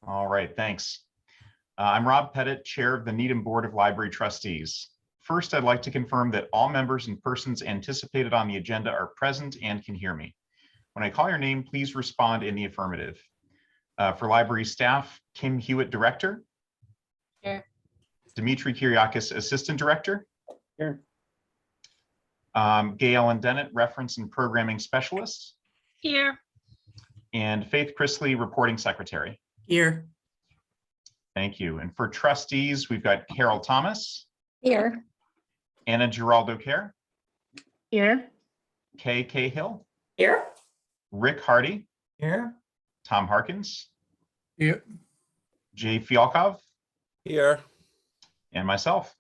All right, thanks. I'm Rob Pettit, Chair of the Needham Board of Library Trustees. First, I'd like to confirm that all members and persons anticipated on the agenda are present and can hear me. When I call your name, please respond in the affirmative. For library staff, Kim Hewitt, Director. Here. Dimitri Kyriakis, Assistant Director. Here. Gay Ellen Dennett, Reference and Programming Specialist. Here. And Faith Chrisley, Reporting Secretary. Here. Thank you. And for trustees, we've got Carol Thomas. Here. Anna Giraldo Kerr. Here. Kay Cahill. Here. Rick Hardy. Here. Tom Harkins. Here. Jay Fialkov. Here. And myself.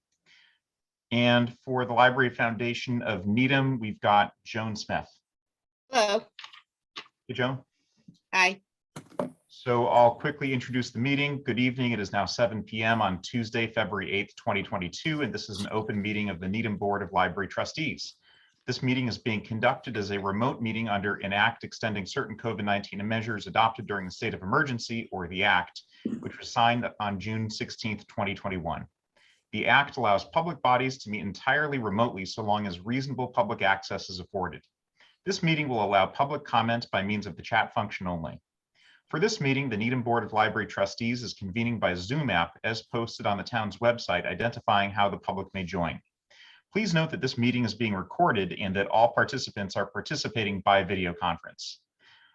And for the Library Foundation of Needham, we've got Joan Smith. Hello. Hey, Joan. Hi. So I'll quickly introduce the meeting. Good evening. It is now 7 p.m. on Tuesday, February 8th, 2022, and this is an open meeting of the Needham Board of Library Trustees. This meeting is being conducted as a remote meeting under an act extending certain COVID-19 measures adopted during the state of emergency, or the Act, which was signed on June 16th, 2021. The Act allows public bodies to meet entirely remotely so long as reasonable public access is afforded. This meeting will allow public comment by means of the chat function only. For this meeting, the Needham Board of Library Trustees is convening by Zoom app as posted on the town's website, identifying how the public may join. Please note that this meeting is being recorded and that all participants are participating by video conference.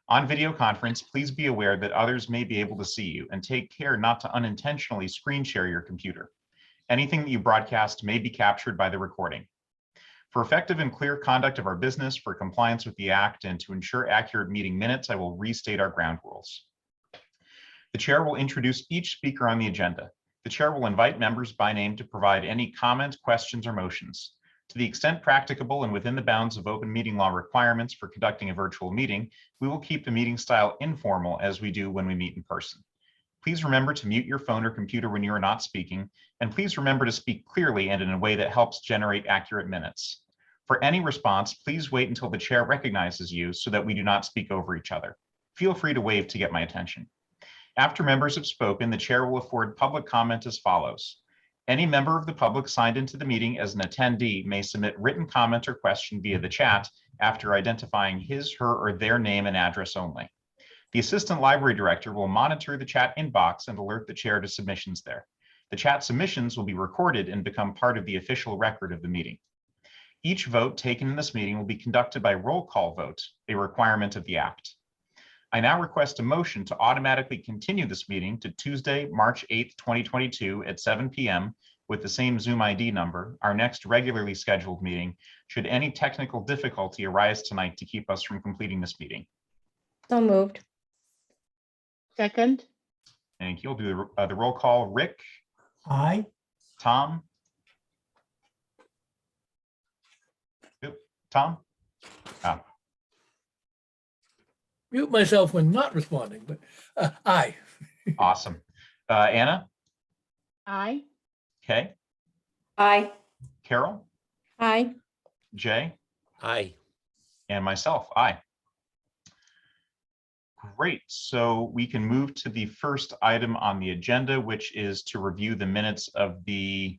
On video conference, please be aware that others may be able to see you, and take care not to unintentionally screen share your computer. Anything that you broadcast may be captured by the recording. For effective and clear conduct of our business, for compliance with the Act, and to ensure accurate meeting minutes, I will restate our ground rules. The chair will introduce each speaker on the agenda. The chair will invite members by name to provide any comment, questions, or motions. To the extent practicable and within the bounds of open meeting law requirements for conducting a virtual meeting, we will keep the meeting style informal as we do when we meet in person. Please remember to mute your phone or computer when you are not speaking, and please remember to speak clearly and in a way that helps generate accurate minutes. For any response, please wait until the chair recognizes you so that we do not speak over each other. Feel free to wave to get my attention. After members have spoken, the chair will afford public comment as follows. Any member of the public signed into the meeting as an attendee may submit written comment or question via the chat after identifying his, her, or their name and address only. The Assistant Library Director will monitor the chat inbox and alert the chair to submissions there. The chat submissions will be recorded and become part of the official record of the meeting. Each vote taken in this meeting will be conducted by roll call vote, a requirement of the Act. I now request a motion to automatically continue this meeting to Tuesday, March 8th, 2022 at 7 p.m. with the same Zoom ID number, our next regularly scheduled meeting, should any technical difficulty arise tonight to keep us from completing this meeting. So moved. Second. Thank you. I'll do the roll call. Rick. Aye. Tom. Yep. Tom. Mute myself when not responding, but aye. Awesome. Anna. Aye. Kay. Aye. Carol. Aye. Jay. Aye. And myself. Aye. Great. So we can move to the first item on the agenda, which is to review the minutes of the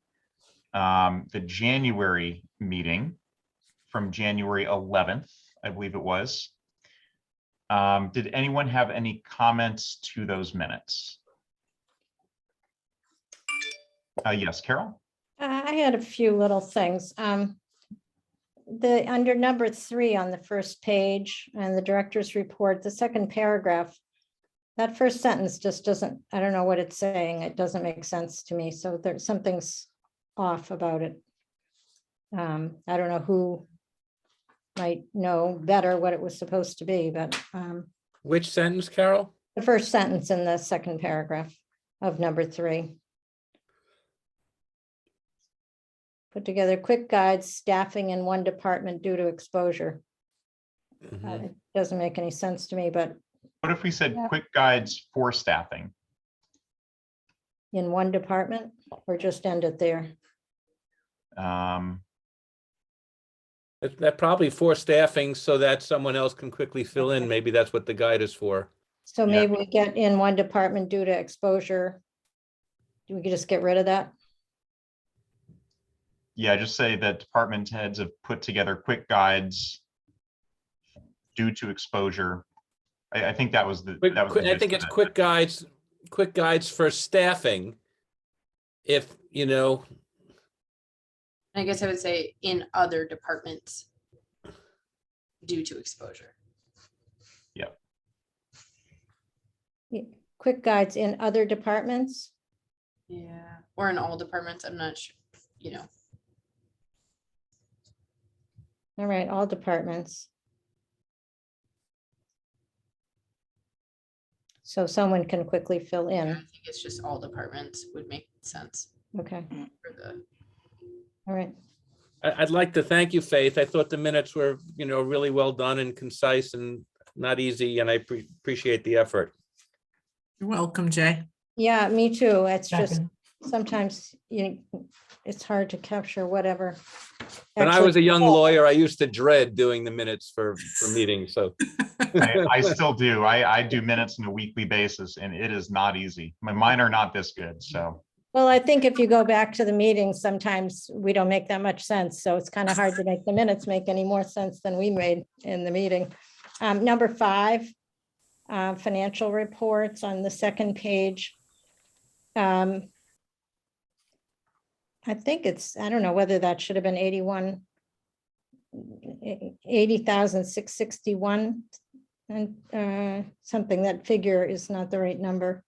January meeting from January 11th, I believe it was. Did anyone have any comments to those minutes? Yes, Carol? I had a few little things. Under number 3 on the first page and the director's report, the second paragraph, that first sentence just doesn't, I don't know what it's saying. It doesn't make sense to me. So there's something's off about it. I don't know who might know better what it was supposed to be, but Which sentence, Carol? the first sentence in the second paragraph of number 3. Put together quick guides, staffing in one department due to exposure. It doesn't make any sense to me, but What if we said Yeah. quick guides for staffing? in one department, or just end it there? That probably for staffing so that someone else can quickly fill in. Maybe that's what the guide is for. So Yeah. maybe we get in one department due to exposure. We could just get rid of that? Yeah, just say that department heads have put together quick guides due to exposure. I think that was the. That was the I gist think of it's it. quick guides for staffing. If, I guess I would say in other departments due to exposure. Quick guides in other departments? Yeah, or in all departments. I'm not sure, All right, all departments. So someone can quickly fill I in. think it's just all departments would make sense Okay, for the. all right. I'd like to thank you, Faith. I thought the minutes were, really well done and concise and not easy, and I appreciate the effort. You're welcome, Jay. Yeah, me too. It's just Second. sometimes it's hard to capture whatever. When I actually- was a young lawyer, I used to dread doing the minutes for meetings, so. I still do. I do minutes on a weekly basis and it is not easy. Mine are not this good, so. Well, I think if you go back to the meetings, sometimes we don't make that much sense. So it's kind of hard to make the minutes make any more sense than we made in the meeting. Number 5, financial reports on the second page. I think I don't know whether that should have been 80,661 and something. That figure is not the right number.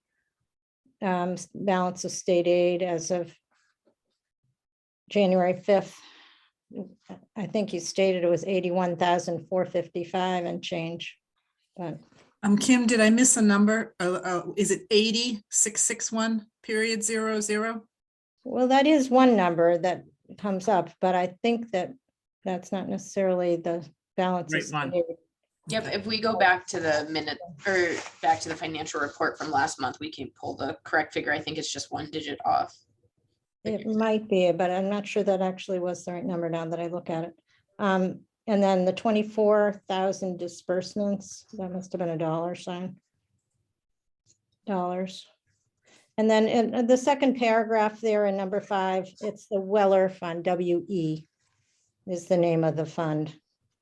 Balance of state aid as of January 5th. I think you stated it was 81,455 and change, but Kim, did I miss a number? Is it 80,661 period 00? well, that is one number that comes up, but I think that's not necessarily the balance. of Right one. state aid. Yep, if we go back to the minute or back to the financial report from last month, we can pull the correct figure. I think it's just one digit off. It might be, but I'm not sure that actually was the right number now that I look at it. And then the 24,000 disbursements, that must have been a dollar sign. Dollars. And then in the second paragraph there in number 5, it's the Weller Fund, WE is the name of the fund,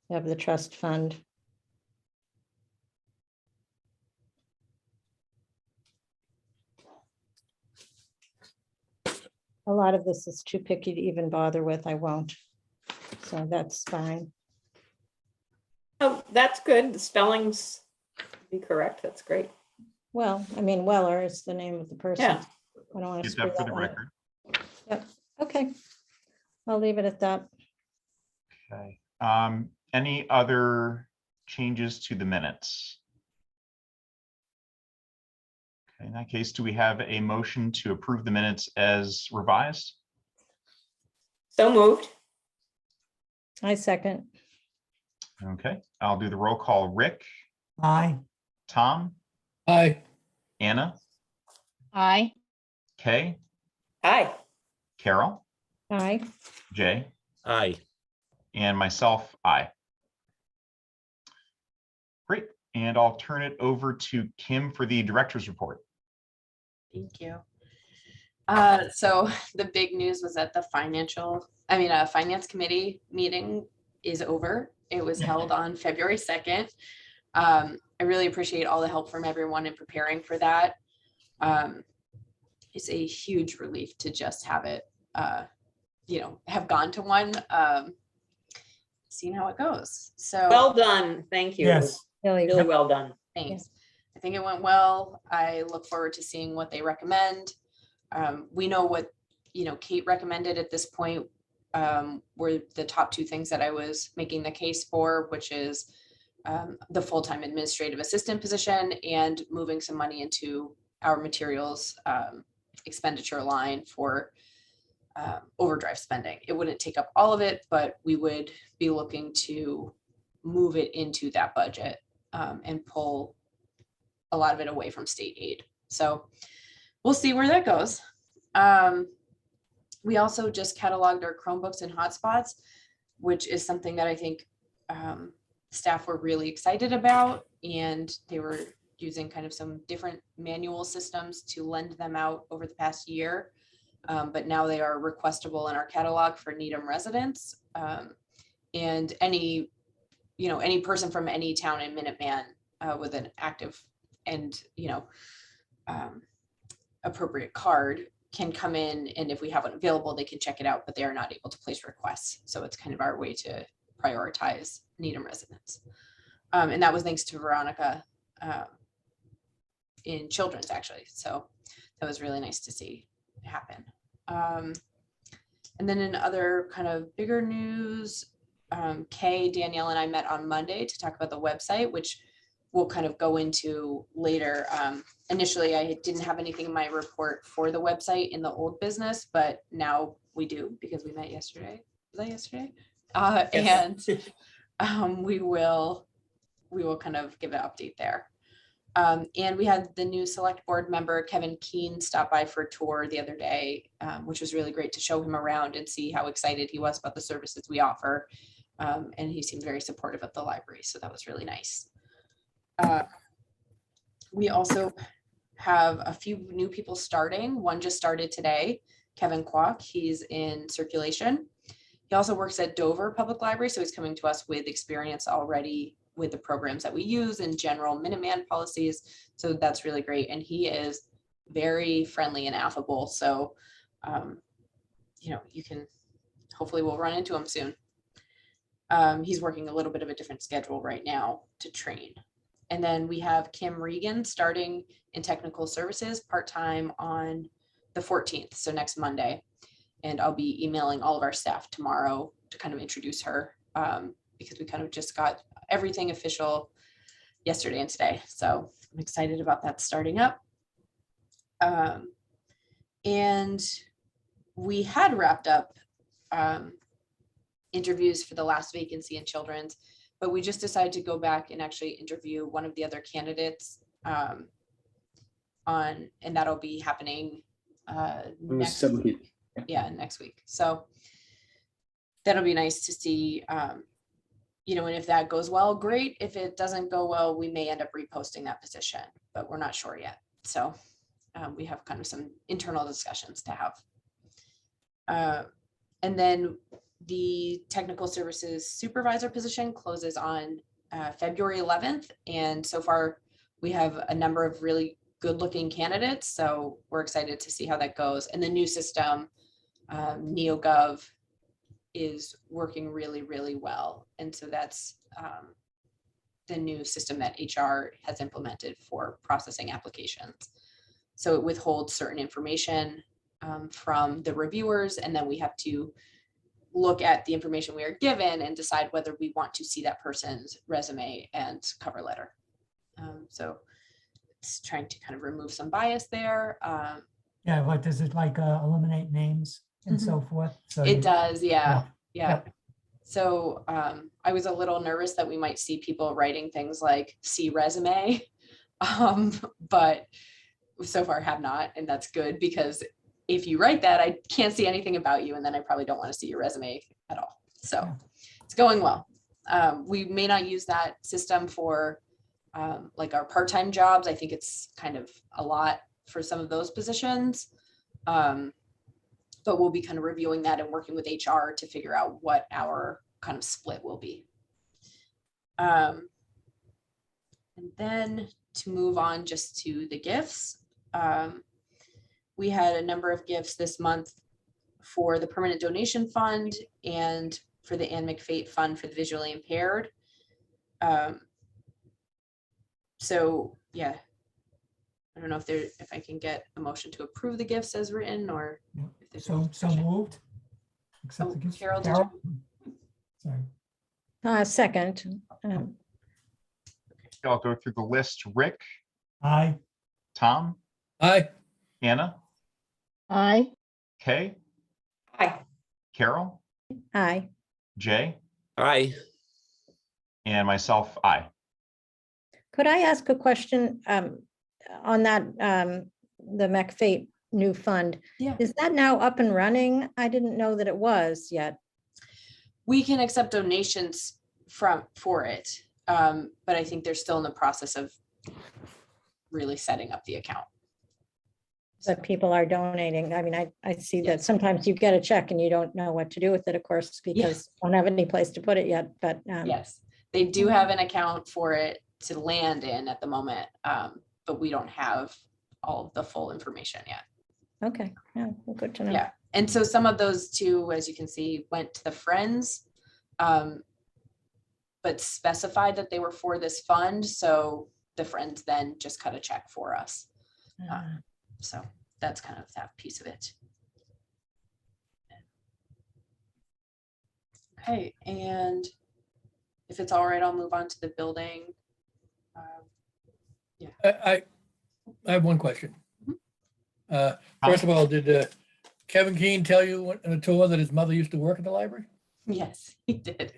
of the trust fund. A lot of this is too picky to even bother with. I won't. So that's fine. Oh, that's good. The spellings be correct. That's great. Well, I mean, Weller is the name of the person. Yeah. I don't want to Get screw that for that the one up. record. Yep, okay. I'll leave it at that. Okay. Any other changes to the minutes? Okay, in that case, do we have a motion to approve the minutes as revised? So moved. I second. Okay, I'll do the roll call. Rick, Aye. Tom, Aye. Anna, Aye. Kay, Aye. Carol, Aye. Jay, Aye. and myself, aye. Great, and I'll turn it over to Kim for the director's report. Thank you. So the big news was that the finance committee meeting is over. It was held on February 2nd. I really appreciate all the help from everyone in preparing for that. It's a huge relief to just have it, have gone to one, seen how it goes. So Well done. Thank you. Yes. Really Really well done. thanks. I think it went well. I look forward to seeing what they recommend. We know what, Kate recommended at this point were the top 2 things that I was making the case for, which is the full-time administrative assistant position and moving some money into our materials expenditure line for overdrive spending. It wouldn't take up all of it, but we would be looking to move it into that budget and pull a lot of it away from state aid. So we'll see where that goes. We also just cataloged our Chromebooks and hotspots, which is something that I think staff were really excited about, and they were using kind of some different manual systems to lend them out over the past year. But now they are requestable in our catalog for Needham residents. And any person from any town in Minuteman with an active and, appropriate card can come in, and if we have it available, they can check it out, but they are not able to place requests. So it's kind of our way to prioritize Needham residents. And that was thanks to Veronica in children's, actually. So that was really nice to see happen. And then in other kind of bigger news, Kay, Danielle, and I met on Monday to talk about the website, which we'll kind of go into later. Initially, I didn't have anything in my report for the website in the old business, but now we do because we met yesterday. Was that yesterday? Yes. And we will kind of give an update there. And we had the new select board member, Kevin Keene, stop by for a tour the other day, which was really great to show him around and see how excited he was about the services we offer. And he seemed very supportive of the library. So that was really nice. We also have a few new people starting. One just started today, Kevin Kwok. He's in circulation. He also works at Dover Public Library, so he's coming to us with experience already with the programs that we use and general Minuteman policies. So that's really great. And he is very friendly and affable. So, you can, hopefully we'll run into him soon. He's working a little bit of a different schedule right now to train. And then we have Kim Regan starting in technical services part-time on the 14th, so next Monday. And I'll be emailing all of our staff tomorrow to kind of introduce her because we kind of just got everything official yesterday and today. So I'm excited about that starting up. And we had wrapped up interviews for the last vacancy in children's, but we just decided to go back and actually interview one of the other candidates and that'll be happening next week. Yeah, next week. So that'll be nice to see, and if that goes well, great. If it doesn't go well, we may end up reposting that position, but we're not sure yet. So we have kind of some internal discussions to have. And then the technical services supervisor position closes on February 11th. And so far we have a number of really good looking candidates. So we're excited to see how that goes. And the new system, NeoGov, is working really, really well. And so that's the new system that HR has implemented for processing applications. So it withholds certain information from the reviewers, and then we have to look at the information we are given and decide whether we want to see that person's resume and cover letter. So it's trying to kind of remove some bias there. Yeah, what does it like eliminate names and so forth? So It does, yeah. Yeah. So I was a little nervous that we might see people writing things like "see resume," but so far have not, and that's good because if you write that, I can't see anything about you, and then I probably don't want to see your resume at all. So it's going well. We may not use that system for like our part-time jobs. I think it's kind of a lot for some of those positions. But we'll be kind of reviewing that and working with HR to figure out what our kind of split will be. And then to move on just to the gifts. We had a number of gifts this month for the Permanent Donation Fund and for the Ann McFate Fund for the Visually Impaired. So yeah, I don't know if I can get a motion to approve the gifts as written or if there's any So discussion. moved. Accept the gifts. Carol, did you? Sorry. Second. I'll go through the list. Rick, Aye. Tom, Aye. Anna, Aye. Kay, Hi. Carol, Aye. Jay, Aye. and myself, aye. Could I ask a question on that, the McFate new fund? Yeah. Is that now up and running? I didn't know that it was yet. We can accept donations for it, but I think they're still in the process of really setting up the account. That people are donating. I mean, I see that Yes. sometimes you get a check and you don't know what to do with it, of course, because you don't have any place to put it yet, but. Yes, they do have an account for it to land in at the moment, but we don't have all of the full information yet. Okay, yeah, well, good to know. Yeah, and so some of those too, as you can see, went to the Friends, but specified that they were for this fund, so the Friends then just cut a check for us. So that's kind of that piece of it. Okay, and if it's all right, I'll move on to the building. I have one question. First of all, did Kevin Keane tell you on a tour that his mother used to work at the library? Yes, he did.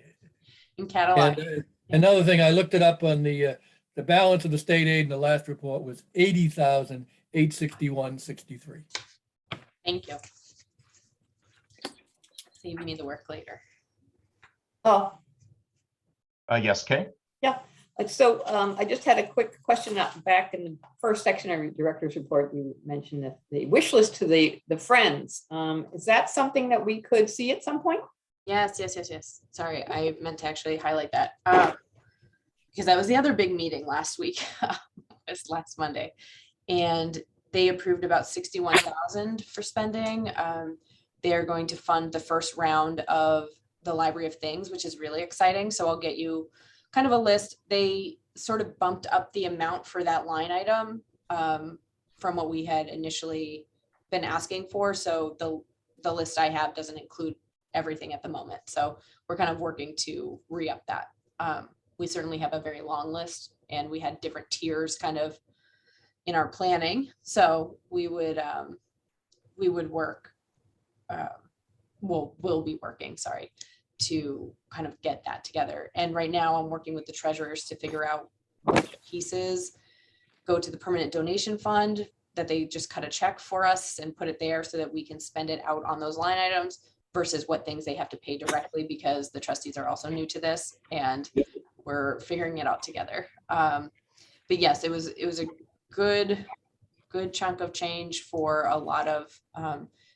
In Cadillac. And another thing, I looked it up on the balance of the state aid in the last report was 80,861.63. Thank you. Save me the work later. Oh, Yes, Kay? so I just had a quick question back in the first section of your director's report. You mentioned that the wish list to the Friends. Is that something that we could see at some point? Yes. Sorry, I meant to actually highlight that. Because that was the other big meeting last week, was last Monday. And they approved about 61,000 for spending. They're going to fund the first round of the Library of Things, which is really exciting. So I'll get you kind of a list. They sort of bumped up the amount for that line item from what we had initially been asking for. So the list I have doesn't include everything at the moment. So we're kind of working to re-up that. We certainly have a very long list, and we had different tiers kind of in our planning. So we would work, we'll be working, sorry, to kind of get that together. And right now I'm working with the treasurers to figure out which pieces go to the permanent donation fund, that they just cut a check for us and put it there so that we can spend it out on those line items, versus what things they have to pay directly, because the trustees are also new to this and we're figuring it out together. But yes, it was a good chunk of change for a lot of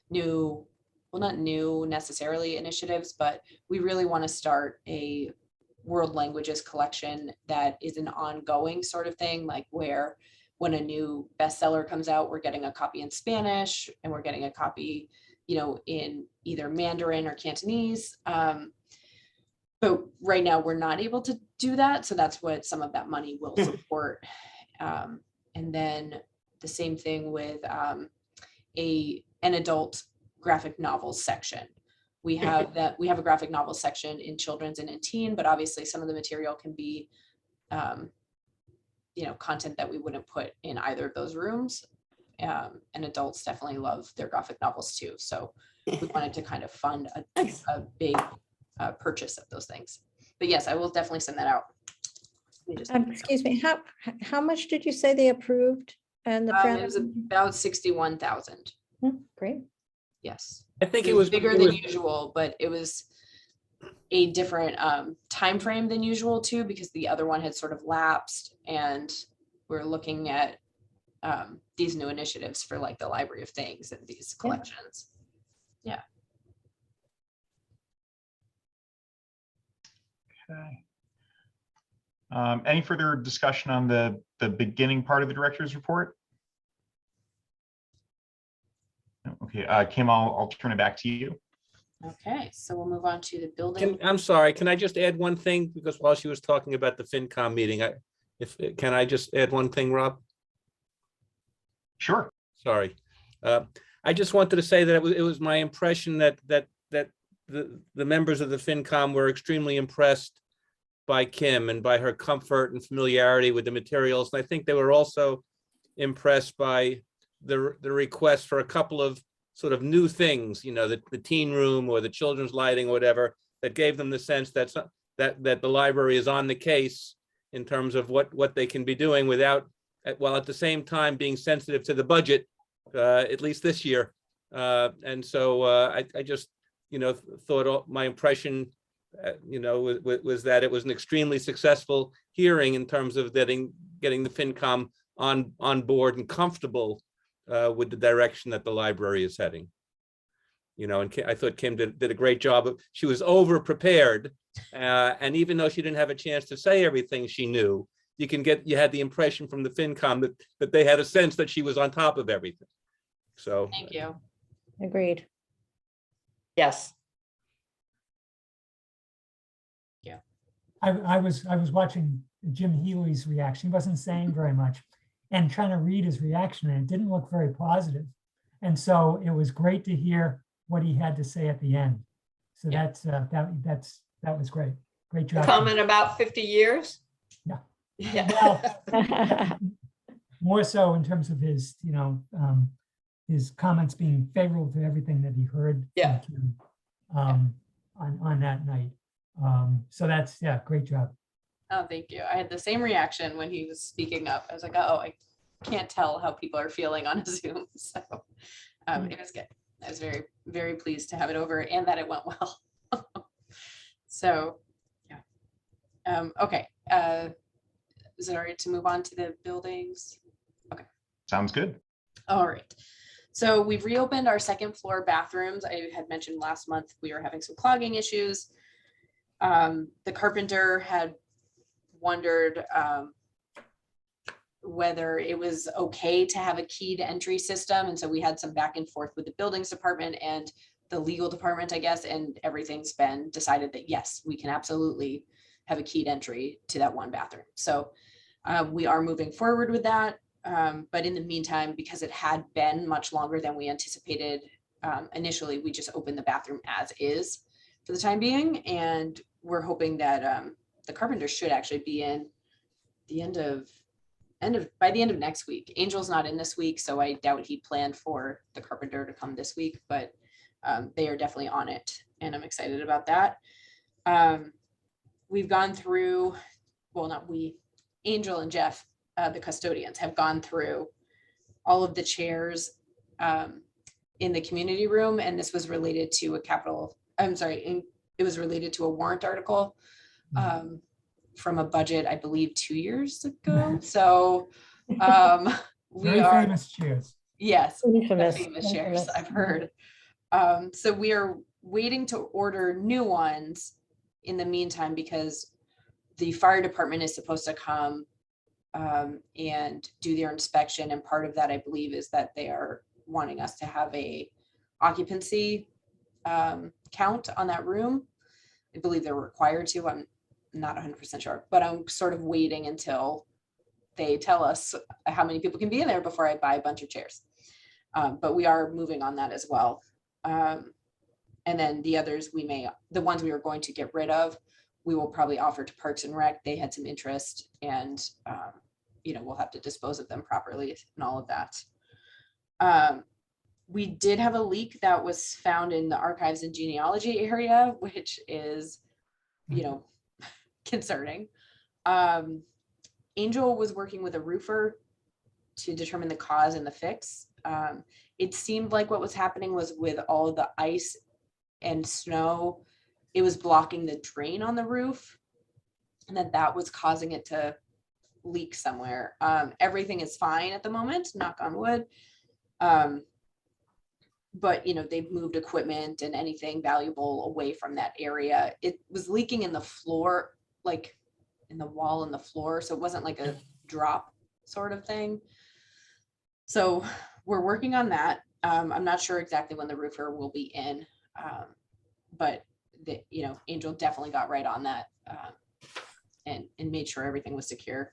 new, well, not new necessarily initiatives, but we really want to start a world languages collection that is an ongoing sort of thing, like where when a new bestseller comes out, we're getting a copy in Spanish and we're getting a copy, in either Mandarin or Cantonese. But right now we're not able to do that. So that's what some of that money will support. And then the same thing with an adult graphic novels section. We have a graphic novel section in children's and in teen, but obviously some of the material can be, content that we wouldn't put in either of those rooms. And adults definitely love their graphic novels too. So we wanted to kind of fund a big purchase of those things. But yes, I will definitely send that out. Excuse me, how much did you say they approved? And the It was about 61,000. Great. Yes. I think It was bigger than usual, but it was a different time frame than usual too, because the other one had sort of lapsed, and we're looking at these new initiatives for like the Library of Things and these collections. Yeah. Okay. Any further discussion on the beginning part of the director's report? Okay, Kim, I'll turn it back to you. Okay, so we'll move on to the building. I'm sorry, can I just add one thing? Because while she was talking about the FinCom meeting, can I just add one thing, Rob? Sure. Sorry. I just wanted to say that it was my impression that the members of the FinCom were extremely impressed by Kim and by her comfort and familiarity with the materials. And I think they were also impressed by the request for a couple of sort of new things, the teen room or the children's lighting or whatever, that gave them the sense that the library is on the case in terms of what they can be doing without, while at the same time being sensitive to the budget, at least this year. And so I just, thought my impression, was that it was an extremely successful hearing in terms of getting the FinCom on board and comfortable with the direction that the library is heading. You know, and I thought Kim did a great job. She was over prepared, and even though she didn't have a chance to say everything she knew, you had the impression from the FinCom that they had a sense that she was on top of everything. So Thank you. Agreed. Yes. I was watching Jim Healy's reaction. He wasn't saying very much and trying to read his reaction, and it didn't look very positive. And so it was great to hear what he had to say at the end. So Yeah. that was great. Great A job. comment about 50 years? Yeah. Yeah. Well, more so in terms of his, his comments being favorable to everything that he heard. from Yeah. Kim, on that night. So that's, yeah, great job. Oh, thank you. I had the same reaction when he was speaking up. I was like, oh, I can't tell how people are feeling on a Zoom. So it was good. I was very, very pleased to have it over and that it went well. So, yeah. Okay. Is it all right to move on to the buildings? Sounds good. All right. So we've reopened our second floor bathrooms. I had mentioned last month we were having some clogging issues. The carpenter had wondered whether it was okay to have a keyed entry system. And so we had some back and forth with the buildings department and the legal department, I guess, and everything's been decided that yes, we can absolutely have a keyed entry to that one bathroom. So we are moving forward with that. But in the meantime, because it had been much longer than we anticipated initially, we just opened the bathroom as is for the time being. And we're hoping that the carpenter should actually be in by the end of next week. Angel's not in this week, so I doubt he planned for the carpenter to come this week, but they are definitely on it, and I'm excited about that. We've gone through, well, not we, Angel and Jeff, the custodians, have gone through all of the chairs in the community room, and this was related to it was related to a warrant article from a budget, I believe 2 years ago. So we Very are famous cheers. yes, the Infamous. famous chairs, Infamous. I've heard. So we are waiting to order new ones in the meantime because the fire department is supposed to come and do their inspection. And part of that, I believe, is that they are wanting us to have a occupancy count on that room. I believe they're required to. I'm not 100% sure, but I'm sort of waiting until they tell us how many people can be in there before I buy a bunch of chairs. But we are moving on that as well. And then the others the ones we were going to get rid of, we will probably offer to Parks and Rec. They had some interest, and we'll have to dispose of them properly and all of that. We did have a leak that was found in the archives and genealogy area, which is, concerning. Angel was working with a roofer to determine the cause and the fix. It seemed like what was happening was with all the ice and snow, it was blocking the drain on the roof, and that was causing it to leak somewhere. Everything is fine at the moment, knock on wood. But they've moved equipment and anything valuable away from that area. It was leaking in the floor, like in the wall and the floor. So it wasn't like a drop sort of thing. So we're working on that. I'm not sure exactly when the roofer will be in, but Angel definitely got right on that and made sure everything was secure.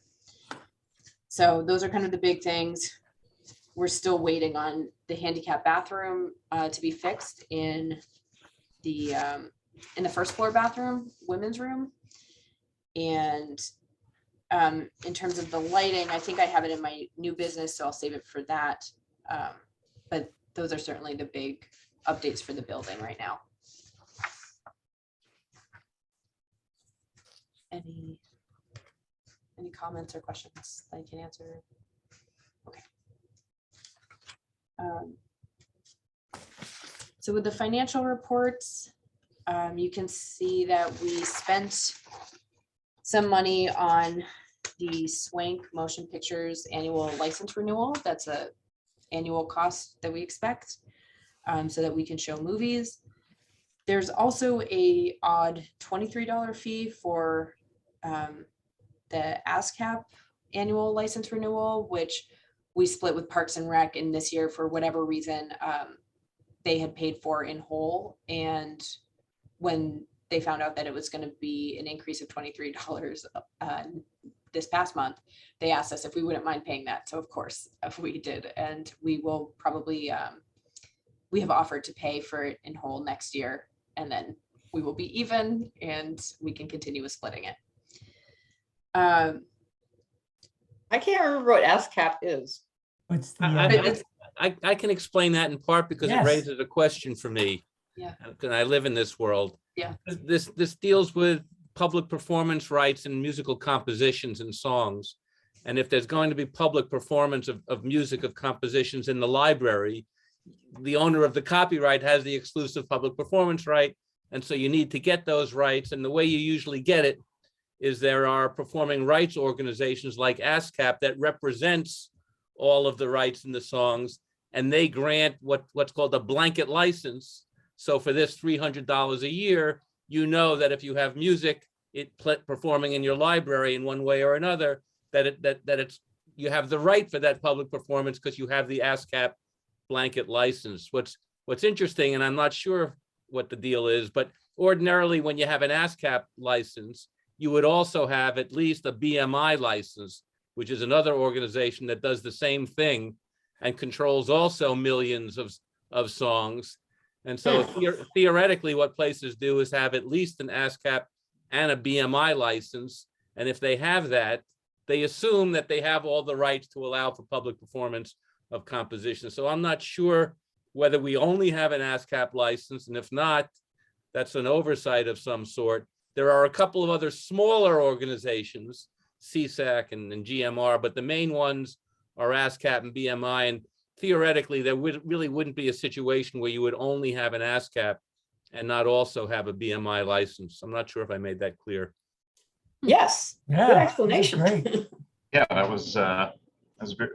So those are kind of the big things. We're still waiting on the handicap bathroom to be fixed in the first floor bathroom, women's room. And in terms of the lighting, I think I have it in my new business, so I'll save it for that. But those are certainly the big updates for the building right now. Any comments or questions that I can answer? Okay. So with the financial reports, you can see that we spent some money on the Swank Motion Pictures annual license renewal. That's a annual cost that we expect, so that we can show movies. There's also a odd $23 fee for the ASCAP annual license renewal, which we split with Parks and Rec, and this year, for whatever reason, they had paid for in whole. And when they found out that it was going to be an increase of $23 this past month, they asked us if we wouldn't mind paying that. So of course we did, and we will probably, we have offered to pay for it in whole next year, and then we will be even and we can continue with splitting it. I can't remember what ASCAP is. What's the, I can explain that in part because it Yes. raises a question for me. Yeah. Because I live in this world. Yeah. This deals with public performance rights and musical compositions and songs. And if there's going to be public performance of music of compositions in the library, the owner of the copyright has the exclusive public performance right. And so you need to get those rights. And the way you usually get it is there are performing rights organizations like ASCAP that represents all of the rights in the songs, and they grant what's called a blanket license. So for this $300 a year, you know that if you have music performing in your library in one way or another, that you have the right for that public performance because you have the ASCAP blanket license. What's interesting, and I'm not sure what the deal is, but ordinarily when you have an ASCAP license, you would also have at least a BMI license, which is another organization that does the same thing and controls also millions of songs. And so theoretically, what places do is have at least an ASCAP and a BMI license. And if they have that, they assume that they have all the rights to allow for public performance of compositions. So I'm not sure whether we only have an ASCAP license, and if not, that's an oversight of some sort. There are a couple of other smaller organizations, CSAC and GMR, but the main ones are ASCAP and BMI. And theoretically, there really wouldn't be a situation where you would only have an ASCAP and not also have a BMI license. I'm not sure if I made that clear. Yes, yeah, good that's explanation. great. Yeah, that was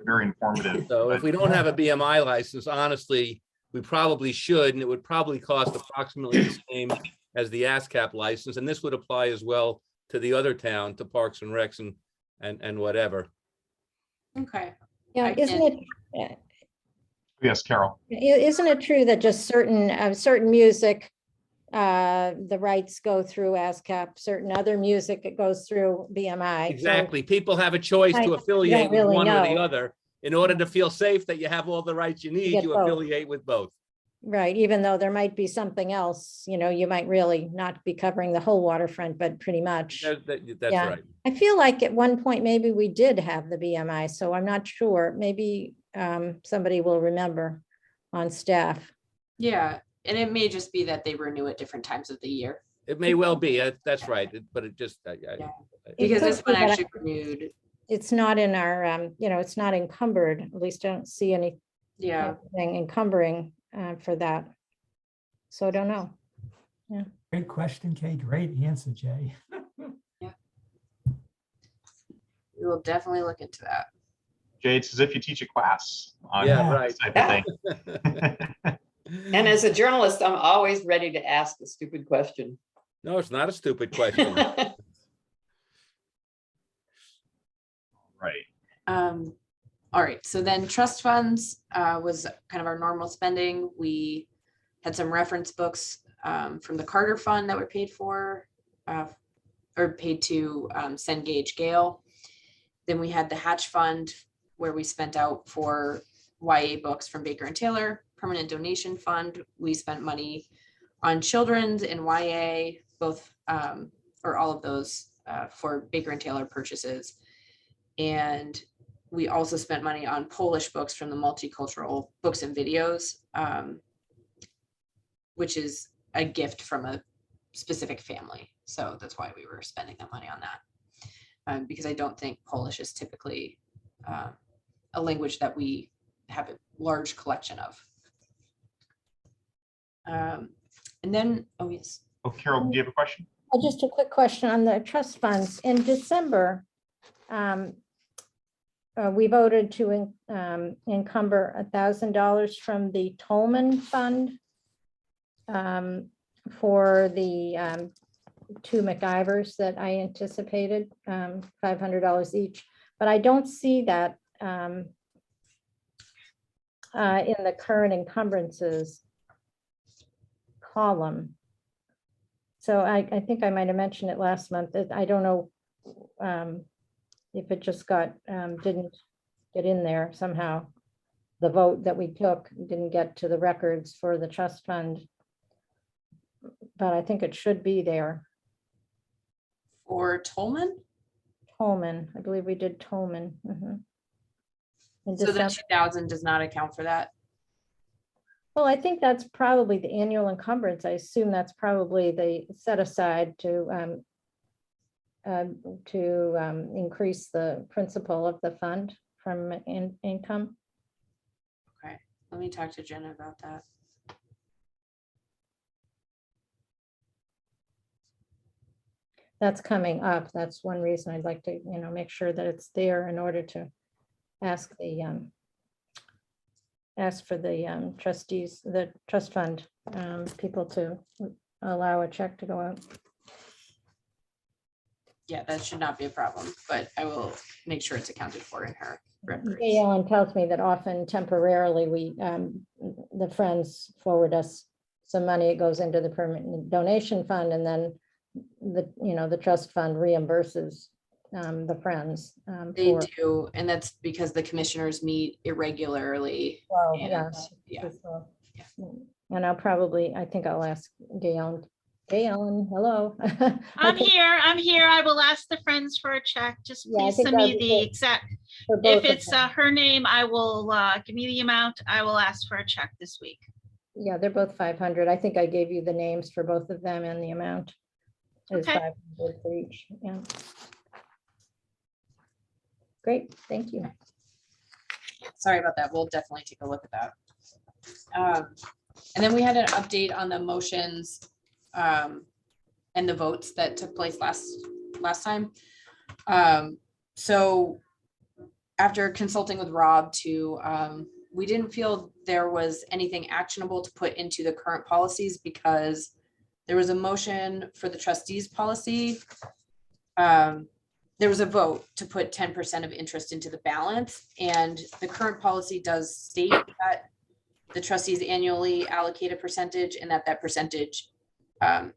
very informative. So if but- we don't have a BMI license, honestly, we probably should, and it would probably cost approximately the same as the ASCAP license. And this would apply as well to the other town, to Parks and Recs and whatever. Okay. Yeah, I isn't it, Yes, Carol. isn't it true that just certain music, the rights go through ASCAP, certain other music, it goes through BMI? So- Exactly. People have a choice I to don't affiliate with really one or the know. other. In order to feel safe that you have all the rights you need, get you both. affiliate with both. Right, even though there might be something else, you might really not be covering the whole waterfront, but pretty much. That's Yeah. right. I feel like at one point, maybe we did have the BMI, so I'm not sure. Maybe somebody will remember on staff. Yeah, and it may just be that they renew at different times of the year, It may well be, that's right, but it just, Yeah. It because could this be one that actually renewed. It's not in our, it's not encumbered, at least I don't see anything Yeah, encumbering for that. So I don't know. Great question, Kay. Great answer, Jay. we will definitely look into that. Jay, it's as if you teach a class on Yeah, this right. type of thing. And as a journalist, I'm always ready to ask a stupid question. No, it's not a stupid question. Right. All right, so then trust funds was kind of our normal spending. We had some reference books from the Carter Fund that were paid for or paid to Cengage Gale. Then we had the Hatch Fund where we spent out for YA books from Baker and Taylor. Permanent Donation Fund, we spent money on children's and YA, both or all of those for Baker and Taylor purchases. And we also spent money on Polish books from the Multicultural Books and Videos, which is a gift from a specific family. So that's why we were spending that money on that. Because I don't think Polish is typically a language that we have a large collection of. And then, oh yes. Oh, Carol, do you have a question? Just a quick question on the trust funds. In December, We voted to encumber $1,000 from the Tolman Fund for the 2 McIvers that I anticipated, $500 each. But I don't see that in the current encumbrances column. So I think I might have mentioned it last month. That I don't know if it just got, didn't get in there somehow. The vote that we took didn't get to the records for the trust fund. But I think it should be there. For Tolman? Tolman, I believe we did Tolman. Mhm. In So the December. 2,000 does not account for that. Well, I think that's probably the annual encumbrance. I assume that's probably the set aside to increase the principal of the fund from income. Okay, let me talk to Jenna about that. That's coming up. That's one reason I'd like to, make sure that it's there in order to ask for the trustees, the trust fund people to allow a check to go out. Yeah, that should not be a problem, but I will make sure it's accounted for in her records. Ellen tells me that often temporarily we, the friends forward us some money, it goes into the permanent donation fund, and then the trust fund reimburses the friends. They for- do, and that's because the commissioners meet irregularly. Well, and- yes. Yeah. And I think I'll ask Gail. Ellen, hello. I'm here. I will ask the friends for a check. Just Yeah, I please think send that'd me be the good exact, For both if of it's them. her name, I will give me the amount. I will ask for a check this week. Yeah, they're both 500. I think I gave you the names for both of them and the amount is Okay. 500 for each. Yeah. Great, thank you. Sorry about that. We'll definitely take a look at that. And then we had an update on the motions and the votes that took place last time. So after consulting with Rob we didn't feel there was anything actionable to put into the current policies because there was a motion for the trustees policy. There was a vote to put 10% of interest into the balance, and the current policy does state that the trustees annually allocate a percentage and that percentage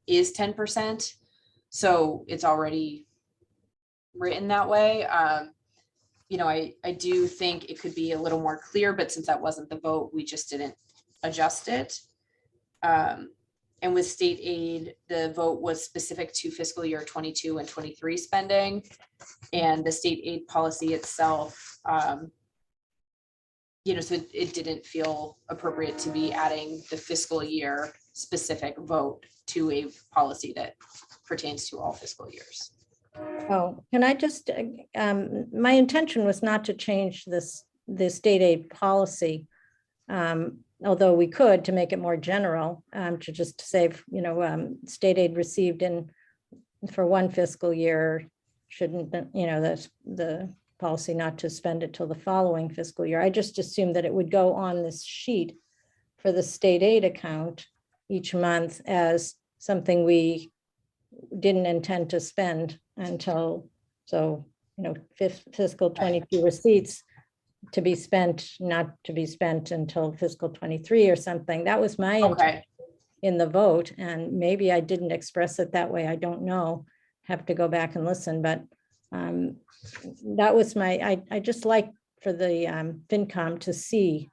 is 10%. So it's already written that way. I do think it could be a little more clear, but since that wasn't the vote, we just didn't adjust it. And with state aid, the vote was specific to fiscal year 22 and 23 spending. And the state aid policy itself, so it didn't feel appropriate to be adding the fiscal year specific vote to a policy that pertains to all fiscal years. Oh, can I just, my intention was not to change the state aid policy. Although we could to make it more general, to just say, state aid received for one fiscal year shouldn't, the policy not to spend it till the following fiscal year. I just assumed that it would go on this sheet for the state aid account each month as something we didn't intend to spend until, fiscal 22 receipts to be spent, not to be spent until fiscal 23 or something. That was my intent Okay, in the vote, and maybe I didn't express it that way. I don't know. Have to go back and listen, but that was I just like for the FinCom to see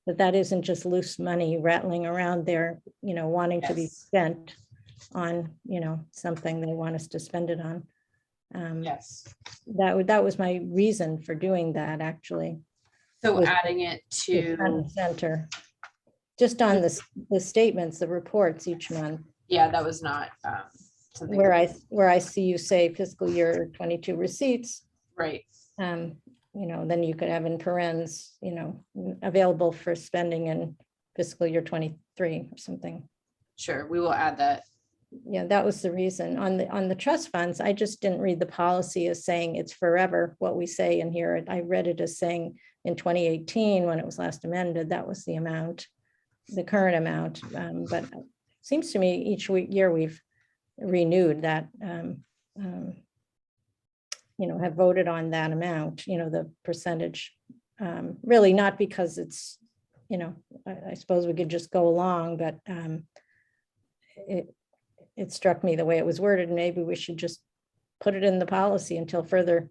that isn't just loose money rattling around there, wanting to be Yes. spent on, something they want us to spend it on. yes. That was my reason for doing that, actually. So Was- adding it Front to, and Center, just on the statements, the reports each month, yeah, that was not something. where I see you say fiscal year 22 receipts, Right, then you could have in parens, available for spending in fiscal year 23 or something. sure, we will add that yeah, that was the reason. On the trust funds, I just didn't read the policy as saying it's forever what we say in here. I read it as saying in 2018, when it was last amended, that was the amount, the current amount. But it seems to me each year we've renewed that, have voted on that amount, the percentage. Really not because it's, I suppose we could just go along, but it struck me the way it was worded. Maybe we should just put it in the policy until further,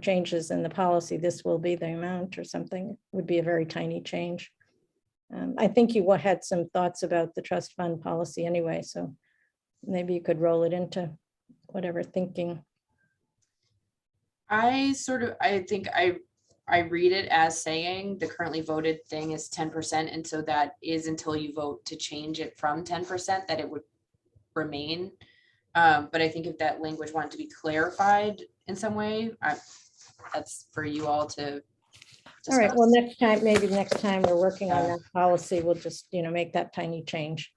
changes in the policy. This will be the amount or something. It would be a very tiny change. I think you had some thoughts about the trust fund policy anyway, so maybe you could roll it into whatever thinking. I think I read it as saying the currently voted thing is 10%. And so that is until you vote to change it from 10% that it would remain. But I think if that language wanted to be clarified in some way, that's for you all to discuss. All right, well, maybe next time we're working on that policy, we'll just, make that tiny change.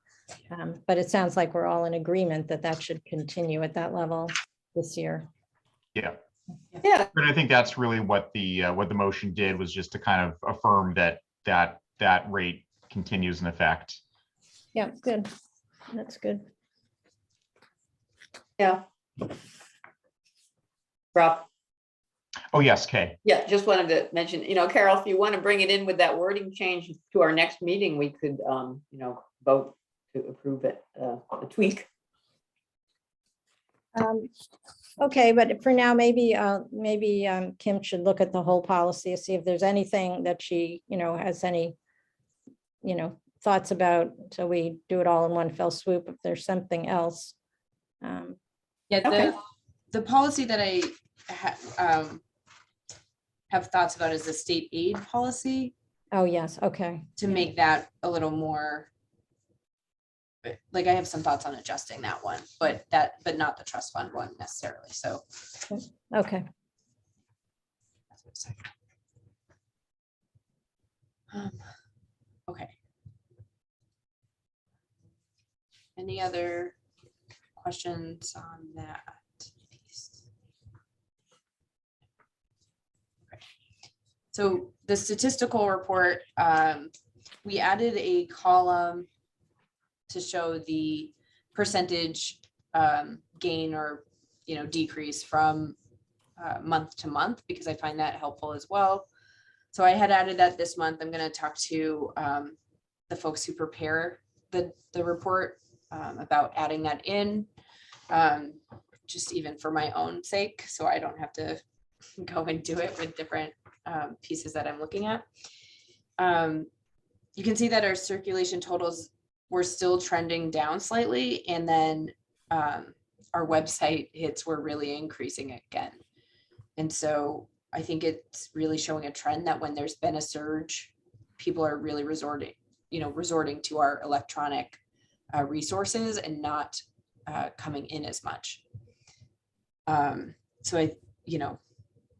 But it sounds like we're all in agreement that that should continue at that level this year. Yeah. Yeah, But I think that's really what the motion did, was just to kind of affirm that rate continues in effect. Yeah, good. That's good. yeah. Rob, Oh, yes, Kay. yeah, just wanted to mention, Carol, if you want to bring it in with that wording change to our next meeting, we could, vote to approve it, a tweak. Okay, but for now, maybe Kim should look at the whole policy and see if there's anything that she, has any, thoughts about, so we do it all in one fell swoop if there's something else. Yeah, Okay. the policy that I have thoughts about is the state aid policy, Oh, yes, okay. to make that a little more, like, I have some thoughts on adjusting that one, but not the trust fund one necessarily, so. Okay. Okay. Any other questions on that piece? Okay. So the statistical report, we added a column to show the percentage gain or decrease from month to month, because I find that helpful as well. So I had added that this month. I'm going to talk to the folks who prepare the report about adding that in, just even for my own sake, so I don't have to go and do it with different pieces that I'm looking at. You can see that our circulation totals were still trending down slightly, and then our website hits were really increasing again. And so I think it's really showing a trend that when there's been a surge, people are really resorting to our electronic resources and not coming in as much. So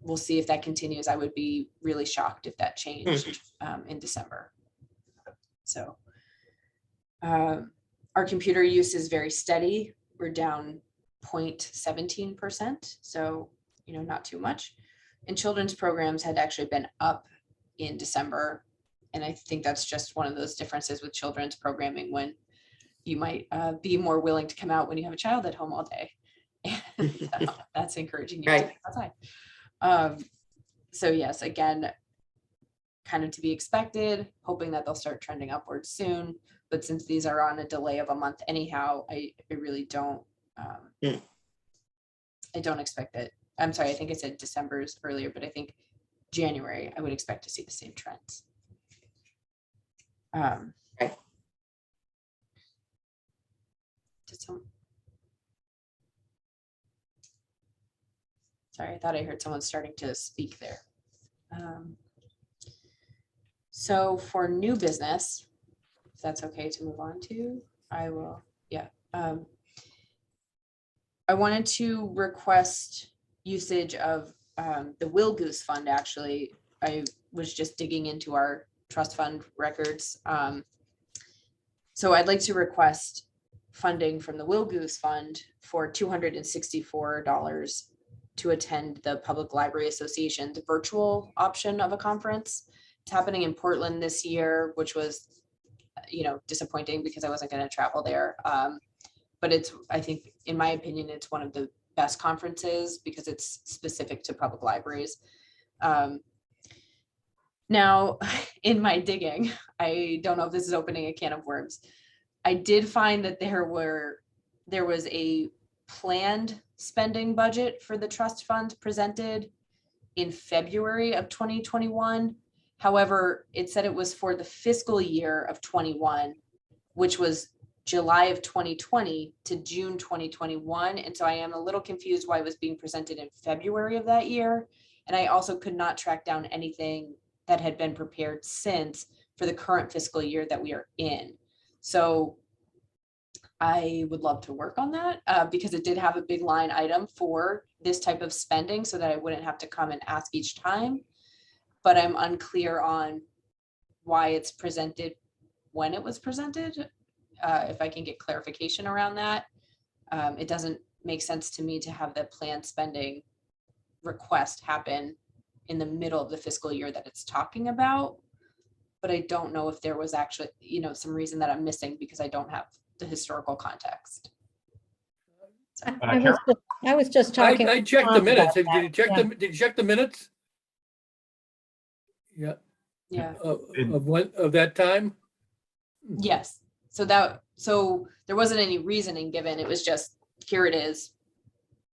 we'll see if that continues. I would be really shocked if that changed in December. So our computer use is very steady. We're down 0.17%. So, not too much. And children's programs had actually been up in December. And I think that's just one of those differences with children's programming, when you might be more willing to come out when you have a child at home all day. So that's encouraging you to be outside. So yes, again, kind of to be expected, hoping that they'll start trending upwards soon. But since these are on a delay of a month anyhow, I really don't, I don't expect that. I'm sorry, I think I said December's earlier, but I think January, I would expect to see the same trends. Right. Sorry, I thought I heard someone starting to speak there. So for new business, if that's okay to move on to, I will, yeah. I wanted to request usage of the Will Goose Fund. Actually, I was just digging into our trust fund records. So I'd like to request funding from the Will Goose Fund for $264 to attend the Public Library Association's virtual option of a conference. It's happening in Portland this year, which was, disappointing because I wasn't going to travel there. But I think, in my opinion, it's one of the best conferences because it's specific to public libraries. Now, in my digging, I don't know if this is opening a can of worms. I did find that there was a planned spending budget for the trust fund presented in February of 2021. However, it said it was for the fiscal year of 21, which was July of 2020 to June 2021. And so I am a little confused why it was being presented in February of that year. And I also could not track down anything that had been prepared since for the current fiscal year that we are in. So I would love to work on that because it did have a big line item for this type of spending so that I wouldn't have to come and ask each time. But I'm unclear on why it's presented when it was presented. If I can get clarification around that. It doesn't make sense to me to have the planned spending request happen in the middle of the fiscal year that it's talking about. But I don't know if there was actually, some reason that I'm missing because I don't have the historical context. I was just talking. I checked the Tom minutes. about Did you check that, did you check the minutes? Yeah. Yeah. Of that time? Yes. So there wasn't any reasoning given. It was just, here it is.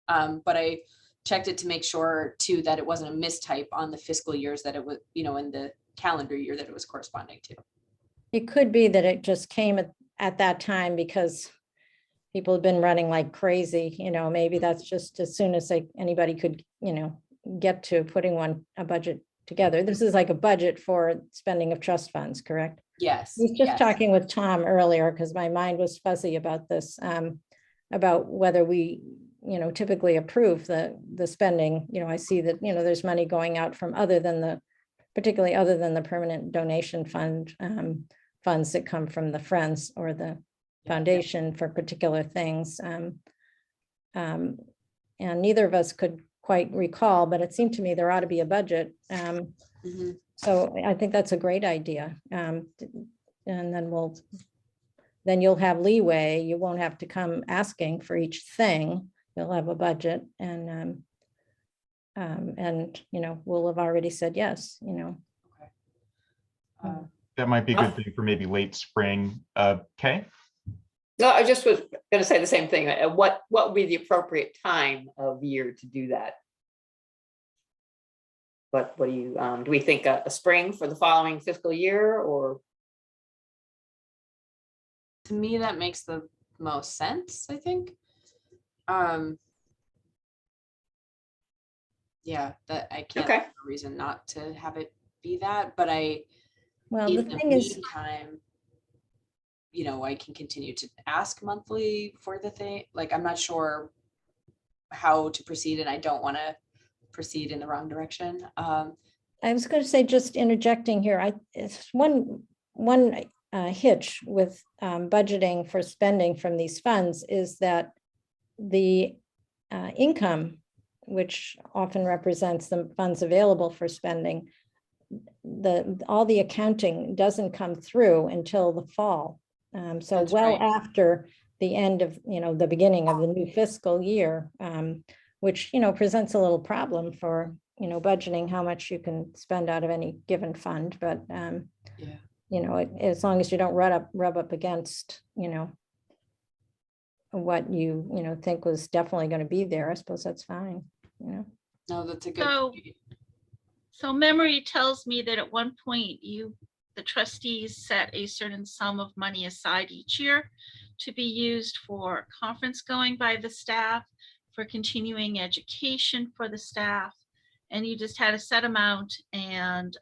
But I checked it to make sure too that it wasn't a mistype on the fiscal years that it was, in the calendar year that it was corresponding to. It could be that it just came at that time because people have been running like crazy, maybe that's just as soon as anybody could, get to putting a budget together. This is like a budget for spending of trust funds, correct? Yes. I was just talking with Tom earlier because my mind was fuzzy about this, about whether we, typically approve the spending. I see that, there's money going out from particularly other than the permanent donation fund, funds that come from the Friends or the foundation for particular things. And neither of us could quite recall, but it seemed to me there ought to be a budget. So I think that's a great idea. And then you'll have leeway. You won't have to come asking for each thing. You'll have a budget and we'll have already said yes, That might be a good thing for maybe late spring. Kay? No, I just was going to say the same thing. What would be the appropriate time of year to do that? What do you, do we think a spring for the following fiscal year or? To me, that makes the most sense, I think. Yeah, that I can't Okay. have a reason not to have it be that, but well, in the the thing is, meantime, I can continue to ask monthly for the thing. Like, I'm not sure how to proceed and I don't want to proceed in the wrong direction. I was going to say, just interjecting here, it's one hitch with budgeting for spending from these funds is that the income, which often represents the funds available for spending, all the accounting doesn't come through until the fall. So That's well right. after the end of, the beginning of the new fiscal year, which, presents a little problem for, budgeting how much you can spend out of any given fund. But, as long as you don't rub up against, what you, think was definitely going to be there, I suppose that's fine, No, that's a good. So memory tells me that at one point the trustees set a certain sum of money aside each year to be used for conference going by the staff, for continuing education for the staff. And you just had a set amount and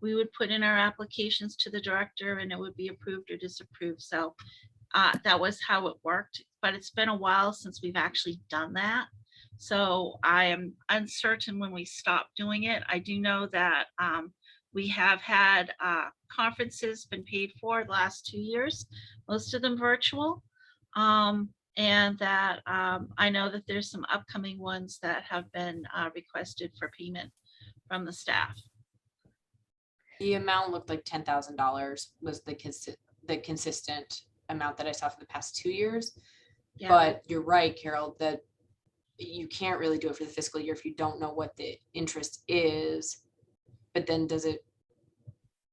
we would put in our applications to the director and it would be approved or disapproved. So that was how it worked, but it's been a while since we've actually done that. So I am uncertain when we stop doing it. I do know that we have had conferences been paid for the last 2 years, most of them virtual. And that I know that there's some upcoming ones that have been requested for payment from the staff. The amount looked like $10,000 was the consistent amount that I saw for the past 2 years. Yeah. But you're right, Carol, that you can't really do it for the fiscal year if you don't know what the interest is. But then does it,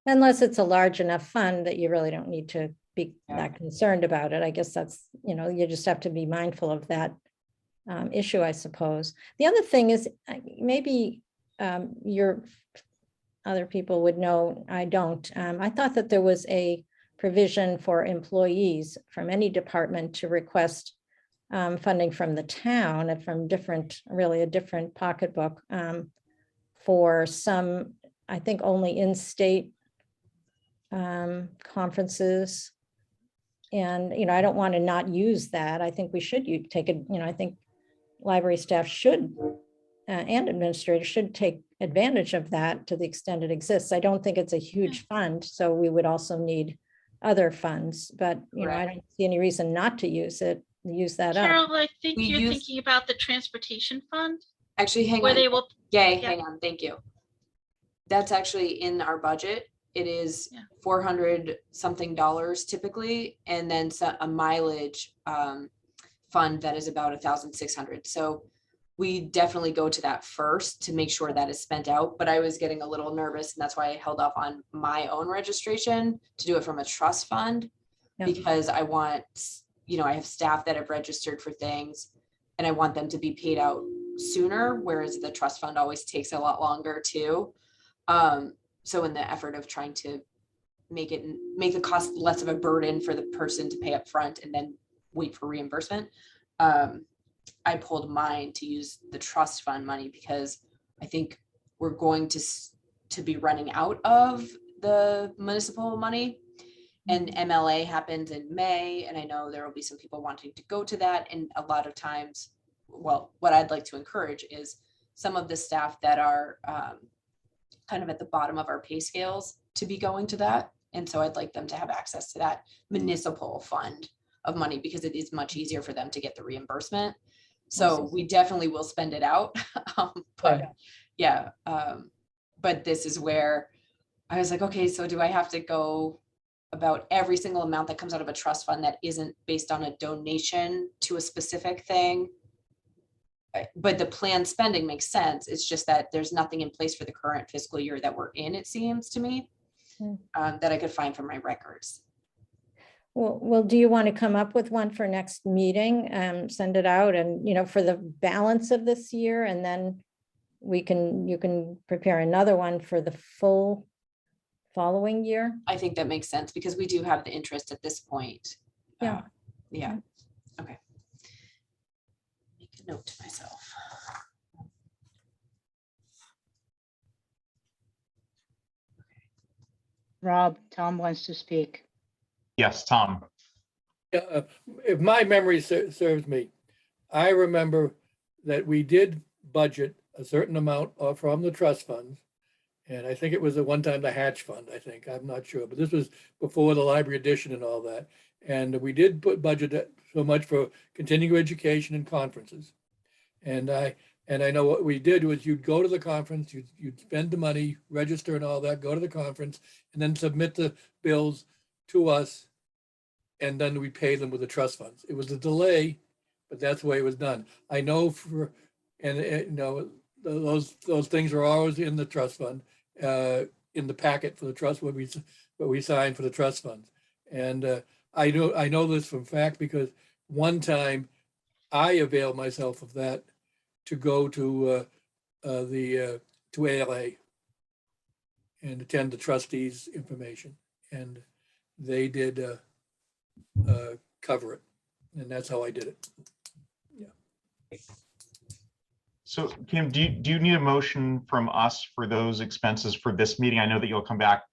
Unless it's a large enough fund that you really don't need to be Yeah. that concerned about it. I guess that's, you just have to be mindful of that issue, I suppose. The other thing is maybe your other people would know, I don't. I thought that there was a provision for employees from any department to request funding from the town and from really a different pocketbook for some, I think only in-state conferences. And, I don't want to not use that. I think we should take it, I think library staff should and administrators should take advantage of that to the extent it exists. I don't think it's a huge fund, so we would also need other funds, but I Correct. don't see any reason not to use that up. Carol, I think We you're use- thinking about the transportation fund, actually, hang where on. they will, Yay, Yeah. hang on, thank you. That's actually in our budget. It is Yeah. $400 something typically, and then a mileage fund that is about 1,600. So we definitely go to that first to make sure that is spent out. But I was getting a little nervous, and that's why I held off on my own registration to do it from a trust fund. Yeah. Because I want, I have staff that have registered for things, and I want them to be paid out sooner, whereas the trust fund always takes a lot longer too. So in the effort of trying to make the cost less of a burden for the person to pay up front and then wait for reimbursement, I pulled mine to use the trust fund money because I think we're going to be running out of the municipal money. And MLA happens in May, and I know there will be some people wanting to go to that. And a lot of times, well, what I'd like to encourage is some of the staff that are kind of at the bottom of our pay scales to be going to that. And so I'd like them to have access to that municipal fund of money because it is much easier for them to get the reimbursement. So we definitely will spend it out. But yeah, but this is where I was like, okay, so do I have to go about every single amount that comes out of a trust fund that isn't based on a donation to a specific thing? But the planned spending makes sense. It's just that there's nothing in place for the current fiscal year that we're in, it seems to me, that I could find from my records. Well, do you want to come up with one for next meeting, send it out and, for the balance of this year, and then you can prepare another one for the full following year? I think that makes sense because we do have the interest at this point. Yeah. Yeah. Okay. Make a note to myself. Rob, Tom wants to speak. Yes, Tom. If my memory serves me, I remember that we did budget a certain amount from the trust funds. And I think it was at one time the Hatch Fund, I'm not sure, but this was before the library edition and all that. And we did budget so much for continuing education and conferences. And I know what we did was you'd go to the conference, you'd spend the money, register and all that, go to the conference, and then submit the bills to us. And then we pay them with the trust funds. It was a delay, but that's the way it was done. I know those things are always in the trust fund, in the packet for the trust, what we signed for the trust funds. And I know this from fact because one time I availed myself of that to go to ALA and attend the trustees information, and they did cover it, and that's how I did it. Yeah. So Kim, do you need a motion from us for those expenses for this meeting? I know that you'll come back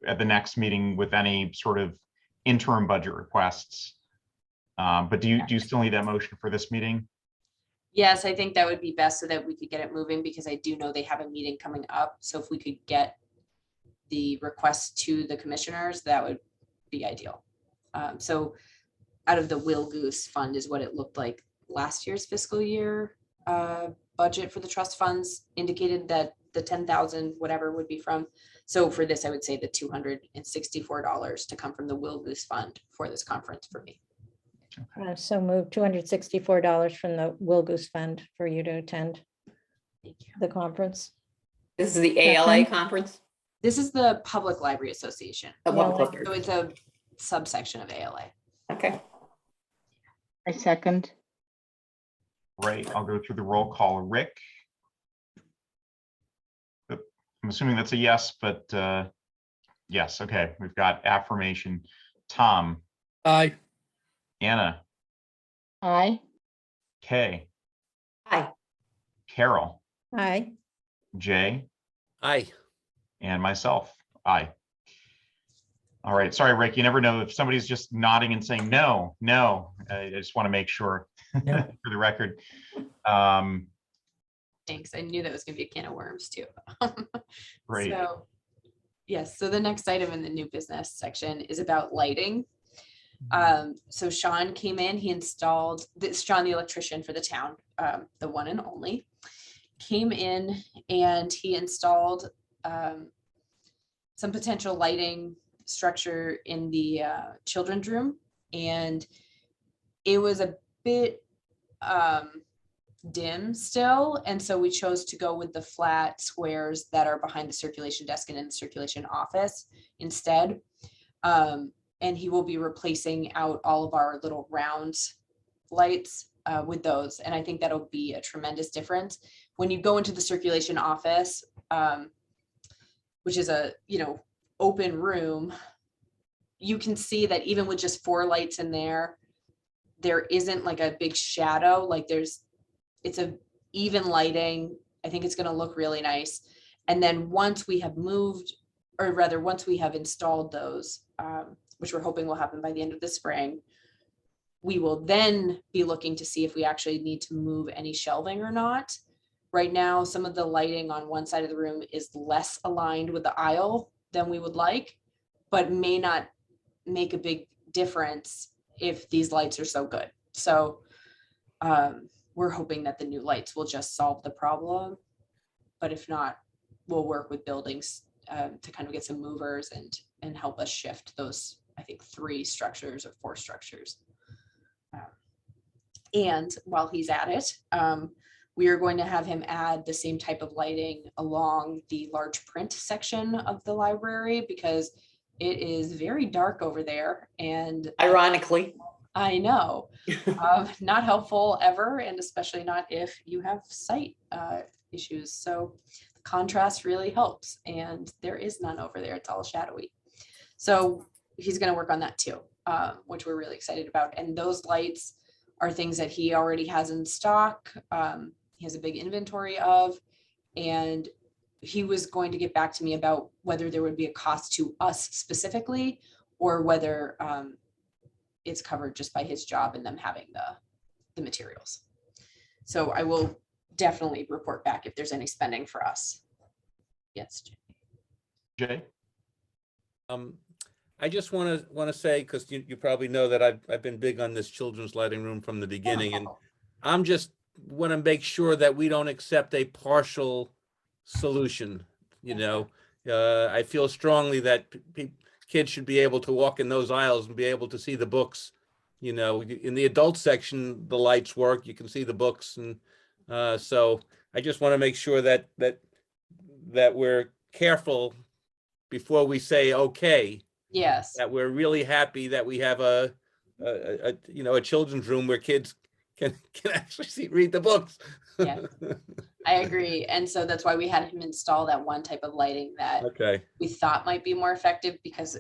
at the next meeting with any sort of interim budget requests. But do you still need that motion for this meeting? Yes, I think that would be best so that we could get it moving because I do know they have a meeting coming up. So if we could get the request to the commissioners, that would be ideal. So out of the Will Goose Fund is what it looked like last year's fiscal year budget for the trust funds indicated that the 10,000 whatever would be from. So for this, I would say the $264 to come from the Will Goose Fund for this conference for me. So move $264 from the Will Goose Fund for you to attend Thank you. the conference. This is the ALA conference? This is the Public Library Association. Oh, well, ALA. okay. So it's a subsection of ALA. Okay. I second. Right, I'll go through the roll call. Rick? I'm assuming that's a yes, but yes, okay, we've got affirmation. Tom, Aye. Anna, Aye. Kay, Hi. Carol, Aye. Jay, Aye. and myself. Aye. All right, sorry, Rick, you never know if somebody's just nodding and saying no, no. I just want to make sure Yeah. for the record. Thanks. I knew that was going to be a can of worms too. Great. So, yes, so the next item in the new business section is about lighting. So Sean came in, he installed, Sean, the electrician for the town, the one and only, came in and he installed some potential lighting structure in the children's room. And it was a bit dim still. And so we chose to go with the flat squares that are behind the circulation desk and in the circulation office instead. And he will be replacing out all of our little round lights with those. And I think that'll be a tremendous difference. When you go into the circulation office, which is a, open room, you can see that even with just 4 lights in there, there isn't like a big shadow. Like it's a even lighting. I think it's going to look really nice. And then once we have moved, or rather once we have installed those, which we're hoping will happen by the end of the spring, we will then be looking to see if we actually need to move any shelving or not. Right now, some of the lighting on one side of the room is less aligned with the aisle than we would like, but may not make a big difference if these lights are so good. So we're hoping that the new lights will just solve the problem. But if not, we'll work with buildings to kind of get some movers and help us shift those, I think, 3 structures or 4 structures. And while he's at it, we are going to have him add the same type of lighting along the large print section of the library because it is very dark over there. And Ironically. I know, not helpful ever, and especially not if you have sight issues. So the contrast really helps, and there is none over there. It's all shadowy. So he's going to work on that too, which we're really excited about. And those lights are things that he already has in stock. He has a big inventory of, and he was going to get back to me about whether there would be a cost to us specifically or whether it's covered just by his job and them having the materials. So I will definitely report back if there's any spending for us. Yes. Jay? I just want to say, because you probably know that I've been big on this children's lighting room from the beginning, and I'm just want to make sure that we don't accept a partial solution. I feel strongly that kids should be able to walk in those aisles and be able to see the books. In the adult section, the lights work, you can see the books. And so I just want to make sure that we're careful before we say, okay, Yes. that we're really happy that we have a children's room where kids can actually read the books. Yeah, I agree. And so that's why we had him install that one type of lighting that Okay. we thought might be more effective because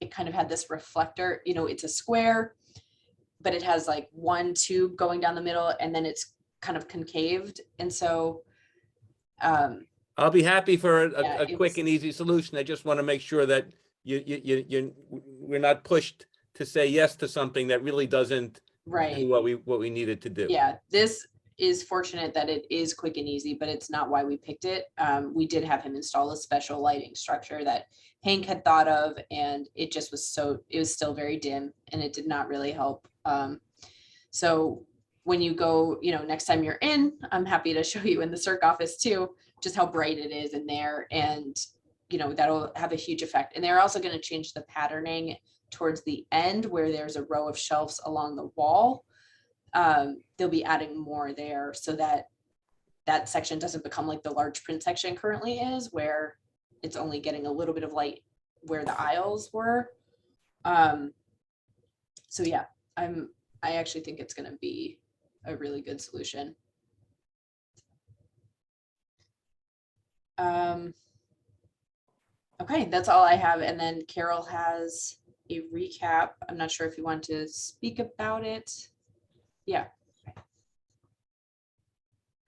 it kind of had this reflector, it's a square, but it has like one tube going down the middle and then it's kind of concaved. And so I'll be happy for a it quick was- and easy solution. I just want to make sure that we're not pushed to say yes to something that really doesn't do right. what we needed to do. Yeah, this is fortunate that it is quick and easy, but it's not why we picked it. We did have him install a special lighting structure that Hank had thought of, and it just was it was still very dim and it did not really help. So when you go, next time you're in, I'm happy to show you in the circ office too, just how bright it is in there. And, that'll have a huge effect. And they're also going to change the patterning towards the end where there's a row of shelves along the wall. They'll be adding more there so that that section doesn't become like the large print section currently is, where it's only getting a little bit of light where the aisles were. So yeah, I actually think it's going to be a really good solution. Okay, that's all I have. And then Carol has a recap. I'm not sure if you want to speak about it. Yeah.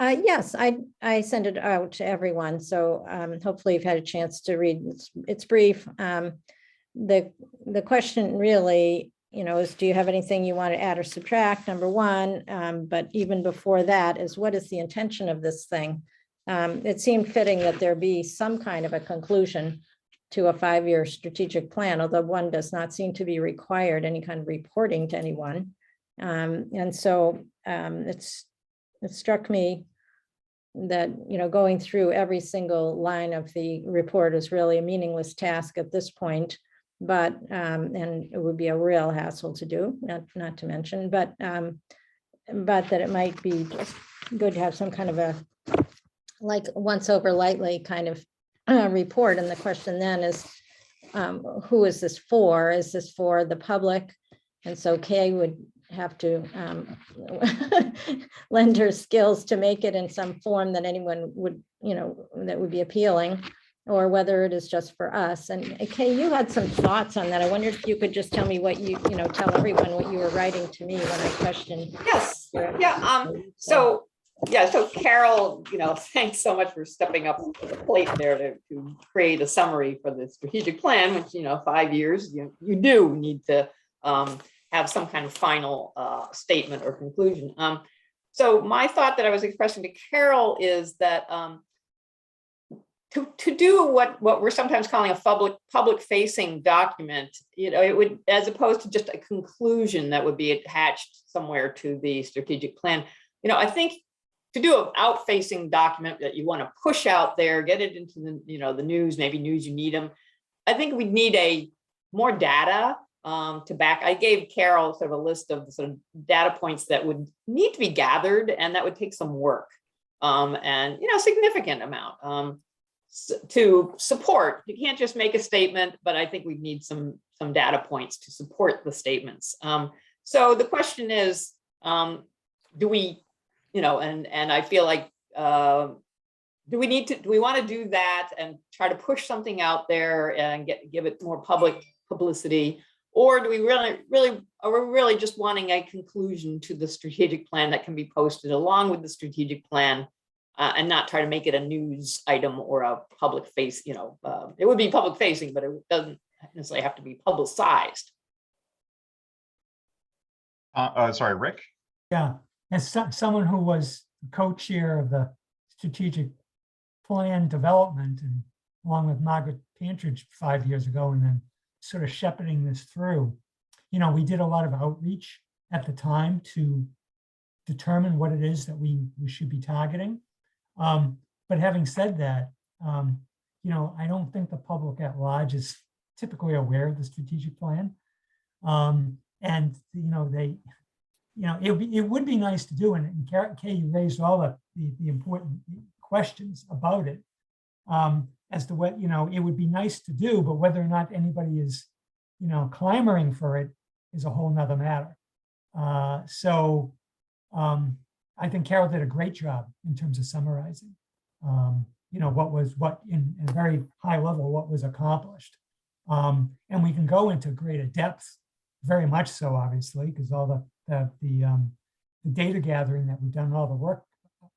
Yes, I sent it out to everyone, so hopefully you've had a chance to read. It's brief. The question really, is do you have anything you want to add or subtract, number one, but even before that is what is the intention of this thing? It seemed fitting that there be some kind of a conclusion to a 5-year strategic plan, although one does not seem to be required any kind of reporting to anyone. And so it struck me that, going through every single line of the report is really a meaningless task at this point, but, and it would be a real hassle to do, not to mention, but that it might be just good to have some kind of a, like once over lightly kind of report. And the question then is, who is this for? Is this for the public? And so Kay would have to lend her skills to make it in some form that anyone would, that would be appealing, or whether it is just for us. And Kay, you had some thoughts on that. I wondered if you could just tell me what you tell everyone what you were writing to me when I questioned. Yes, yeah, so Carol, thanks so much for stepping up to the plate there to create a summary for the strategic plan, which, 5 years, you do need to have some kind of final statement or conclusion. So my thought that I was expressing to Carol is that to do what we're sometimes calling a public facing document, it would, as opposed to just a conclusion that would be attached somewhere to the strategic plan, I think to do an out-facing document that you want to push out there, get it into the, the news, maybe News You Needham, I think we need more data to back. I gave Carol sort of a list of sort of data points that would need to be gathered, and that would take some work and significant amount to support. You can't just make a statement, but I think we need some data points to support the statements. So the question is, do we, and I feel like, do we want to do that and try to push something out there and give it more public publicity? Or do we are we really just wanting a conclusion to the strategic plan that can be posted along with the strategic plan and not try to make it a news item or a public face, it would be public facing, but it doesn't necessarily have to be publicized. Sorry, Rick? Yeah, as someone who was co-chair of the strategic plan development, and along with Margaret Pantridge 5 years ago, and then sort of shepherding this through, we did a lot of outreach at the time to determine what it is that we should be targeting. But having said that, I don't think the public at large is typically aware of the strategic plan. And, it would be nice to do, and Kay, you raised all the important questions about it, as to what, it would be nice to do, but whether or not anybody is, clamoring for it is a whole nother matter. So I think Carol did a great job in terms of summarizing, what in a very high level, what was accomplished. And we can go into greater depth, very much so, obviously, because all the data gathering that we've done, all the work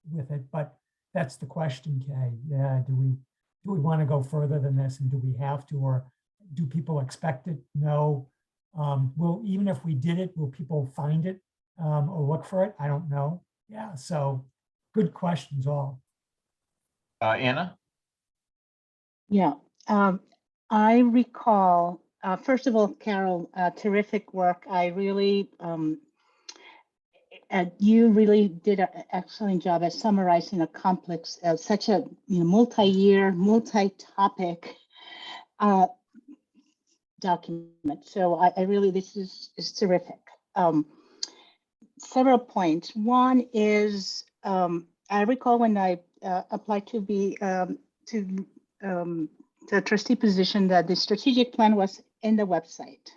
with it. But that's the question, Kay. Yeah, do we want to go further than this, and do we have to, or do people expect it? No. Even if we did it, will people find it or look for it? I don't know. Yeah, so good questions all. Anna? Yeah, I recall, first of all, Carol, terrific work. I really, you really did an excellent job at summarizing a complex, such a multi-year, multi-topic document. So I really, this is terrific. Several points. One is, I recall when I applied to be to the trustee position that the strategic plan was in the website.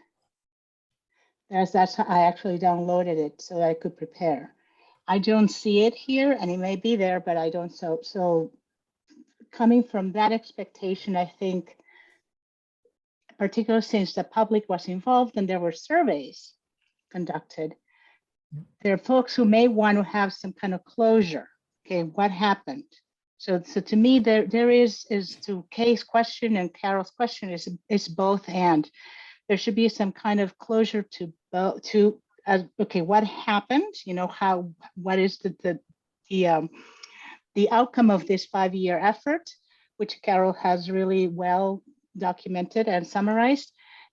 That's how I actually downloaded it so that I could prepare. I don't see it here, and it may be there, but I don't. So coming from that expectation, I think, particularly since the public was involved and there were surveys conducted, there are folks who may want to have some kind of closure. Okay, what happened? So to me, there is to Kay's question and Carol's question is both, and there should be some kind of closure to both. Okay, what happened? What is the outcome of this 5-year effort, which Carol has really well documented and summarized,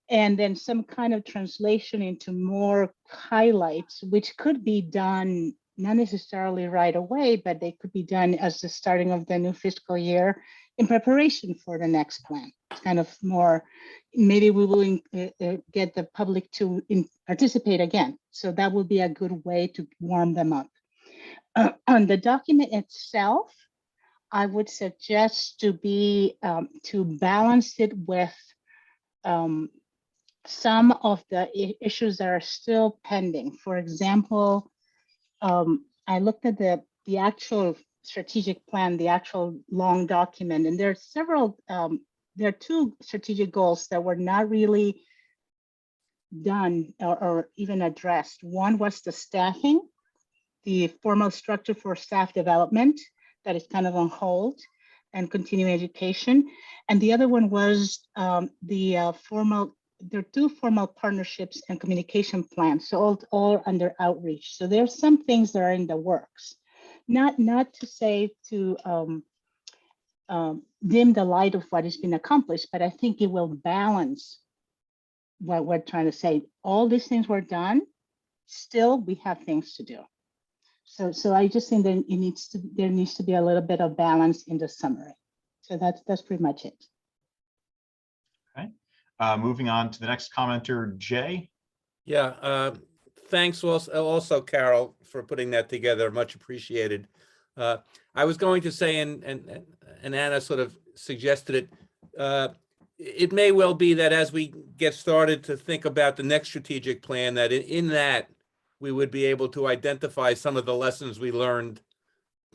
and then some kind of translation into more highlights, which could be done not necessarily right away, but they could be done as the starting of the new fiscal year in preparation for the next plan. It's kind of more, maybe we will get the public to participate again. So that would be a good way to warm them up. On the document itself, I would suggest to balance it with some of the issues that are still pending. For example, I looked at the actual strategic plan, the actual long document, and there are several, there are 2 strategic goals that were not really done or even addressed. One was the staffing, the formal structure for staff development that is kind of on hold, and continuing education. And the other one was there are 2 formal partnerships and communication plans, so all under outreach. So there's some things that are in the works. Not to say to dim the light of what has been accomplished, but I think it will balance what we're trying to say. All these things were done, still we have things to do. So I just think that there needs to be a little bit of balance in the summary. So that's pretty much it. Moving on to the next commenter, Jay. Yeah, thanks also, Carol, for putting that together. Much appreciated. I was going to say, and Anna sort of suggested it, it may well be that as we get started to think about the next strategic plan, that in that we would be able to identify some of the lessons we learned,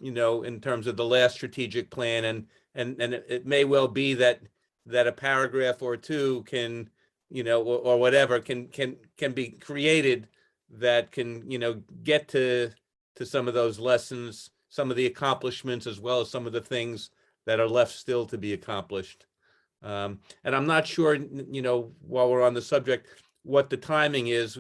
in terms of the last strategic plan, and it may well be that a paragraph or 2 can, or whatever can be created that can, get to some of those lessons, some of the accomplishments, as well as some of the things that are left still to be accomplished. And I'm not sure, while we're on the subject, what the timing is.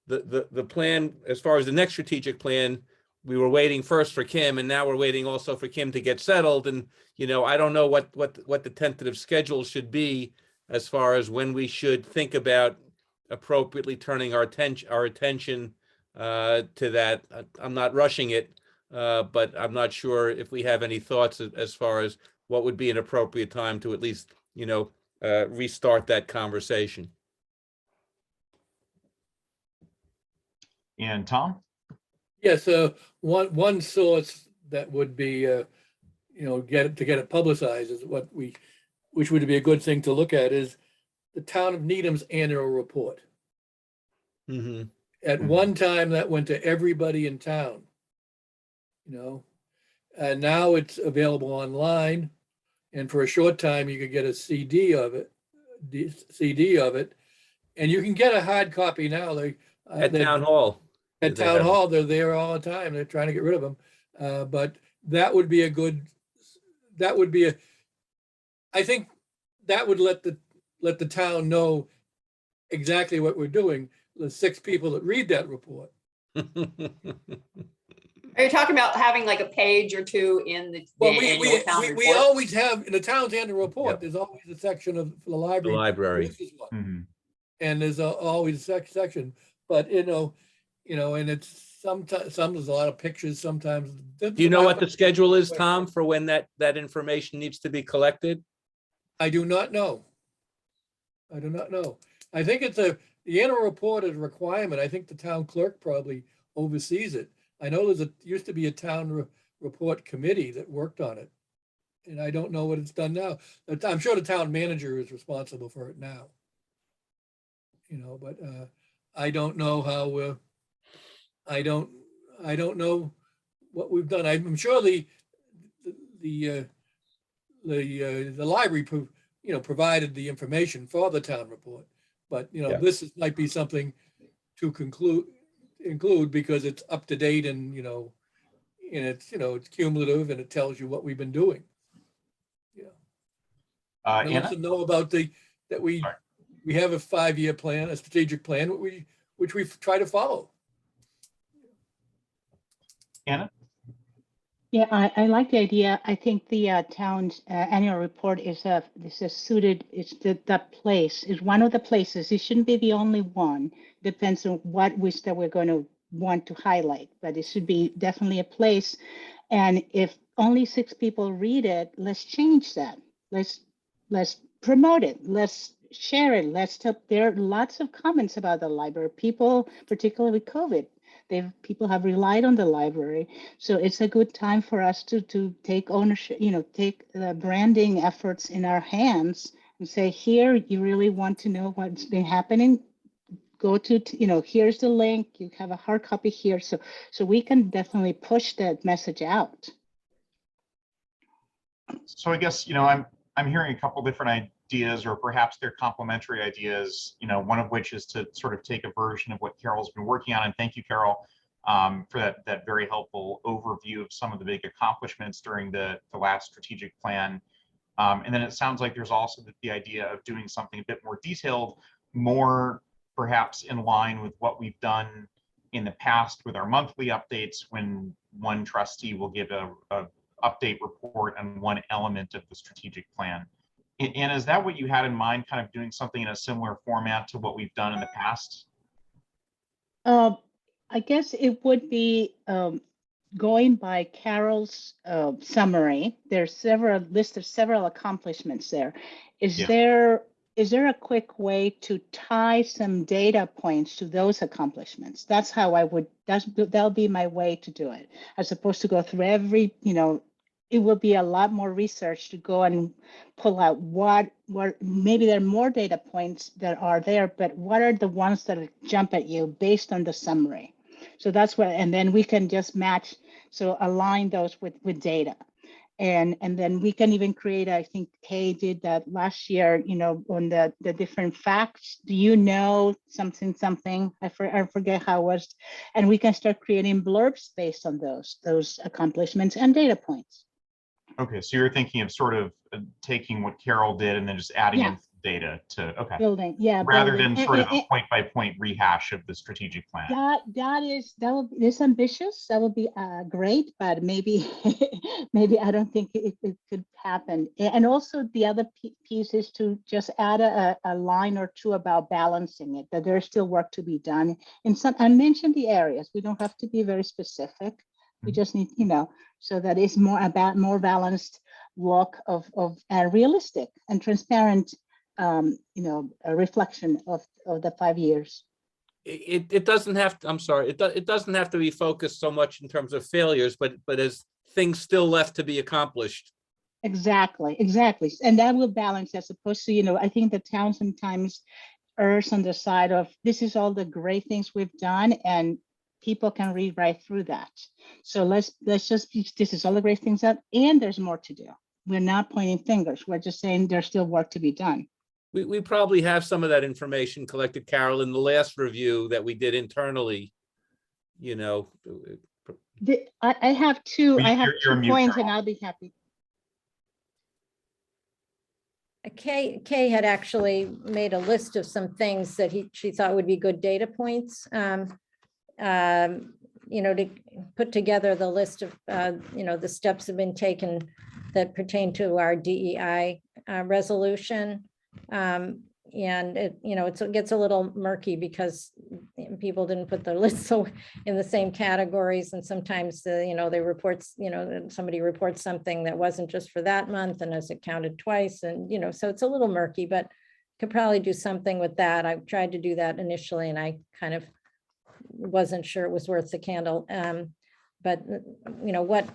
The plan, as far as the next strategic plan, we were waiting first for Kim, and now we're waiting also for Kim to get settled. And, I don't know what the tentative schedule should be as far as when we should think about appropriately turning our attention to that. I'm not rushing it, but I'm not sure if we have any thoughts as far as what would be an appropriate time to at least, restart that conversation. And Tom? Yes, one source that would be, get it publicized is which would be a good thing to look at, is the town of Needham's annual report. Mm-hmm. At one time, that went to everybody in town, and now it's available online. And for a short time, you could get a CD of it, and you can get a hard copy now. At Town Hall. At Town Hall, they're there all the time. They're trying to get rid of them. But that would be I think that would let the town know exactly what we're doing. The 6 people that read that report. Are you talking about having like a page or two in the Well, annual town we report? always have, in the town's annual report, Yep. there's always a section of the The library. library. This is one. Mhm. And there's always a section, but and it's sometimes, there's a lot of pictures sometimes. Do you know what the schedule is, Tom, for when that information needs to be collected? I do not know. I do not know. I think the annual report is a requirement. I think the town clerk probably oversees it. I know used to be a town report committee that worked on it. And I don't know what it's done now. I'm sure the town manager is responsible for it now. But I don't know how, I don't know what we've done. I'm sure the library, provided the information for the town report. But, Yeah. this might be something to include because it's up to date and, and it's cumulative and it tells you what we've been doing. I Anna? also know about that we Sorry. we have a 5-year plan, a strategic plan, which we try to follow. Anna? Yeah, I like the idea. I think the town's annual report is suited. It's that place is one of the places. It shouldn't be the only one. Depends on what that we're going to want to highlight, but it should be definitely a place. And if only 6 people read it, let's change that. Let's promote it. Let's share it. There are lots of comments about the library. People, particularly with COVID, people have relied on the library. So it's a good time for us to take ownership, take the branding efforts in our hands and say, here, you really want to know what's been happening? Go to, here's the link. You have a hard copy here. So we can definitely push that message out. So I guess, I'm hearing a couple different ideas, or perhaps they're complementary ideas, one of which is to sort of take a version of what Carol's been working on. And thank you, Carol, for that very helpful overview of some of the big accomplishments during the last strategic plan. And then it sounds like there's also the idea of doing something a bit more detailed, more perhaps in line with what we've done in the past with our monthly updates, when one trustee will give a update report on one element of the strategic plan. And is that what you had in mind, kind of doing something in a similar format to what we've done in the past? I guess it would be going by Carol's summary. There's list of several accomplishments there. Is there a quick way to tie some data points to those accomplishments? That's how that'll be my way to do it, as opposed to go through every, it will be a lot more research to go and pull out what maybe there are more data points that are there, but what are the ones that jump at you based on the summary? So that's what, and then we can just match, so align those with data. And then we can even create, I think Kay did that last year, on the different facts. Do you know something? I forget how it was. And we can start creating blurbs based on those accomplishments and data points. Okay, so you're thinking of sort of taking what Carol did and then just adding in data to, okay. Building, rather than sort of a point-by-point rehash of the strategic plan. It's ambitious. That would be great, but maybe I don't think it could happen. And also the other piece is to just add a line or two about balancing it, that there's still work to be done. I mentioned the areas. We don't have to be very specific. We just need, so that it's more about more balanced look of a realistic and transparent, a reflection of the 5 years. It doesn't have to, I'm sorry, it doesn't have to be focused so much in terms of failures, but as things still left to be accomplished. Exactly. And that will balance, as opposed to, I think the town sometimes errs on the side of, this is all the great things we've done, and people can read right through that. So let's just, this is all the great things that, and there's more to do. We're not pointing fingers. We're just saying there's still work to be done. We probably have some of that information collected, Carol, in the last review that we did internally. I have two. I have You're 2 points, and I'll be happy. Kay had actually made a list of some things that she thought would be good data points. to put together the list of, the steps have been taken that pertain to our DEI resolution. And it gets a little murky because people didn't put their lists so in the same categories. And sometimes they reports, somebody reports something that wasn't just for that month and is it counted twice. And, so it's a little murky, but could probably do something with that. I tried to do that initially and I kind of wasn't sure it was worth the candle. But what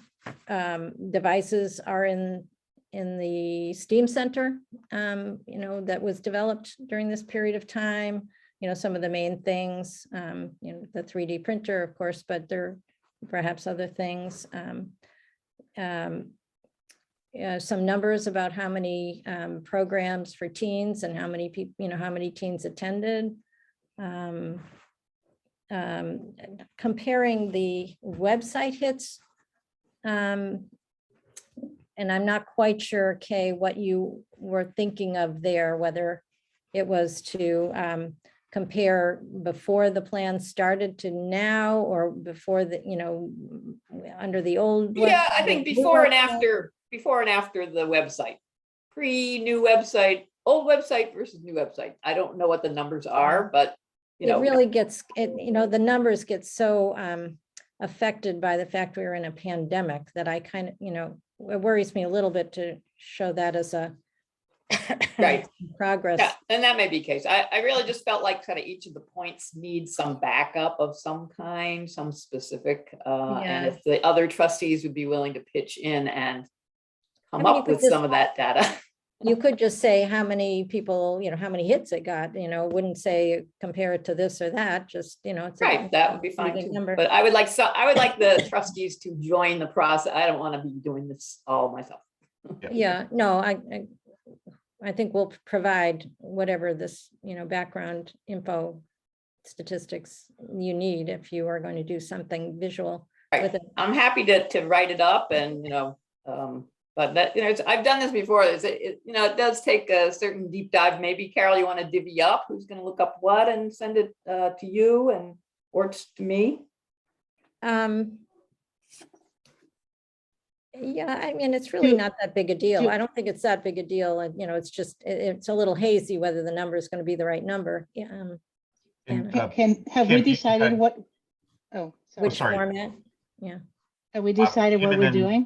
devices are in the STEAM Center, that was developed during this period of time, some of the main things, the 3D printer, of course, but there are perhaps other things. Some numbers about how many programs for teens and how many people, how many teens attended. Comparing the website hits. And I'm not quite sure, Kay, what you were thinking of there, whether it was to compare before the plan started to now or before the, under the old. Yeah, I think before and website. after the website. Pre-new website, old website versus new website. I don't know what the numbers are, but It really gets, the numbers get so affected by the fact we were in a pandemic that I kind of, it worries me a little bit to show that as a Right. progress. Yeah, and that may be the case. I really just felt like kind of each of the points need some backup of some kind, some specific, Yeah. and if the other trustees would be willing to pitch in and come I mean, you up could with just- some of that data. You could just say how many people, how many hits it got, wouldn't say compare it to this or that, just, it's. Right, that would be pretty fine big too. number. But I would like the trustees to join the process. I don't want to be doing this all myself. Yeah, no, I think we'll provide whatever this, background info statistics you need if you are going to do something visual Right. with it. I'm happy to write it up and, but that, I've done this before. It does take a certain deep dive. Maybe Carol, you want to divvy up who's going to look up what and send it to you or to me? Yeah, I mean, it's really not that big a deal. do- I don't think it's that big a deal. And, it's just, it's a little hazy whether the number is going to be the right number. Yeah. And, Have we Kim, decided okay. what? Oh, sorry. Which sorry. format? Yeah. Have we decided what Kim, we're and then- doing?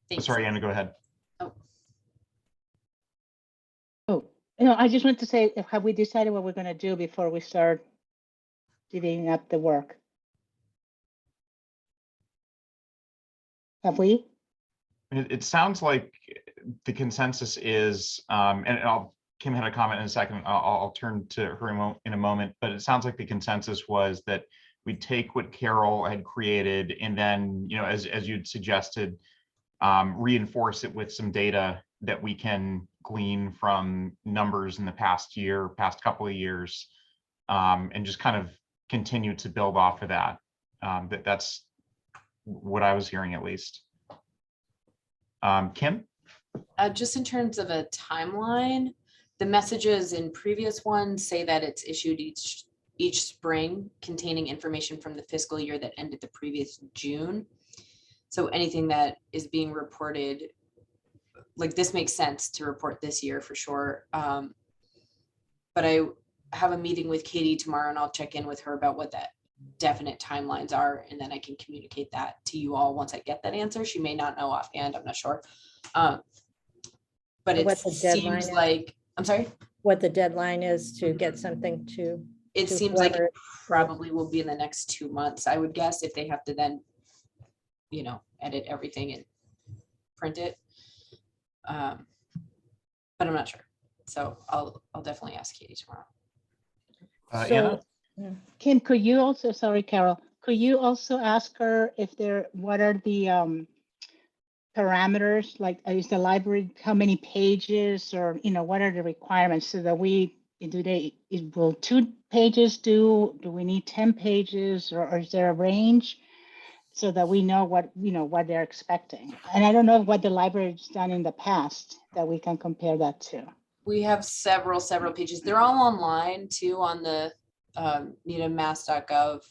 Thanks. Sorry, Anna, go ahead. Oh, no, I just want to say, have we decided what we're going to do before we start divvying up the work? Have we? It sounds like the consensus is, and Kim had a comment in a second. I'll turn to her in a moment, but it sounds like the consensus was that we take what Carol had created and then, as you'd suggested, reinforce it with some data that we can glean from numbers in the past couple of years, and just kind of continue to build off of that. That's what I was hearing, at least. Kim? Just in terms of a timeline, the messages in previous ones say that it's issued each spring containing information from the fiscal year that ended the previous June. So anything that is being reported, like this makes sense to report this year for sure. But I have a meeting with Katie tomorrow and I'll check in with her about what that definite timelines are. And then I can communicate that to you all once I get that answer. She may not know offhand, I'm not sure. But it What the deadline seems is? like, I'm sorry? What the deadline is to get something to. It to seems like whoever- it probably will be in the next 2 months, I would guess, if they have to then, edit everything and print it. But I'm not sure. So I'll definitely ask Katie tomorrow. Anna? Kim, could you also, sorry, Carol, could you also ask her if what are the parameters, like is the library, how many pages or, what are the requirements so that will 2 pages do we need 10 pages or is there a range? So that we know what they're expecting. And I don't know what the library's done in the past that we can compare that to. We have several pages. They're all online too on the Needham mass.gov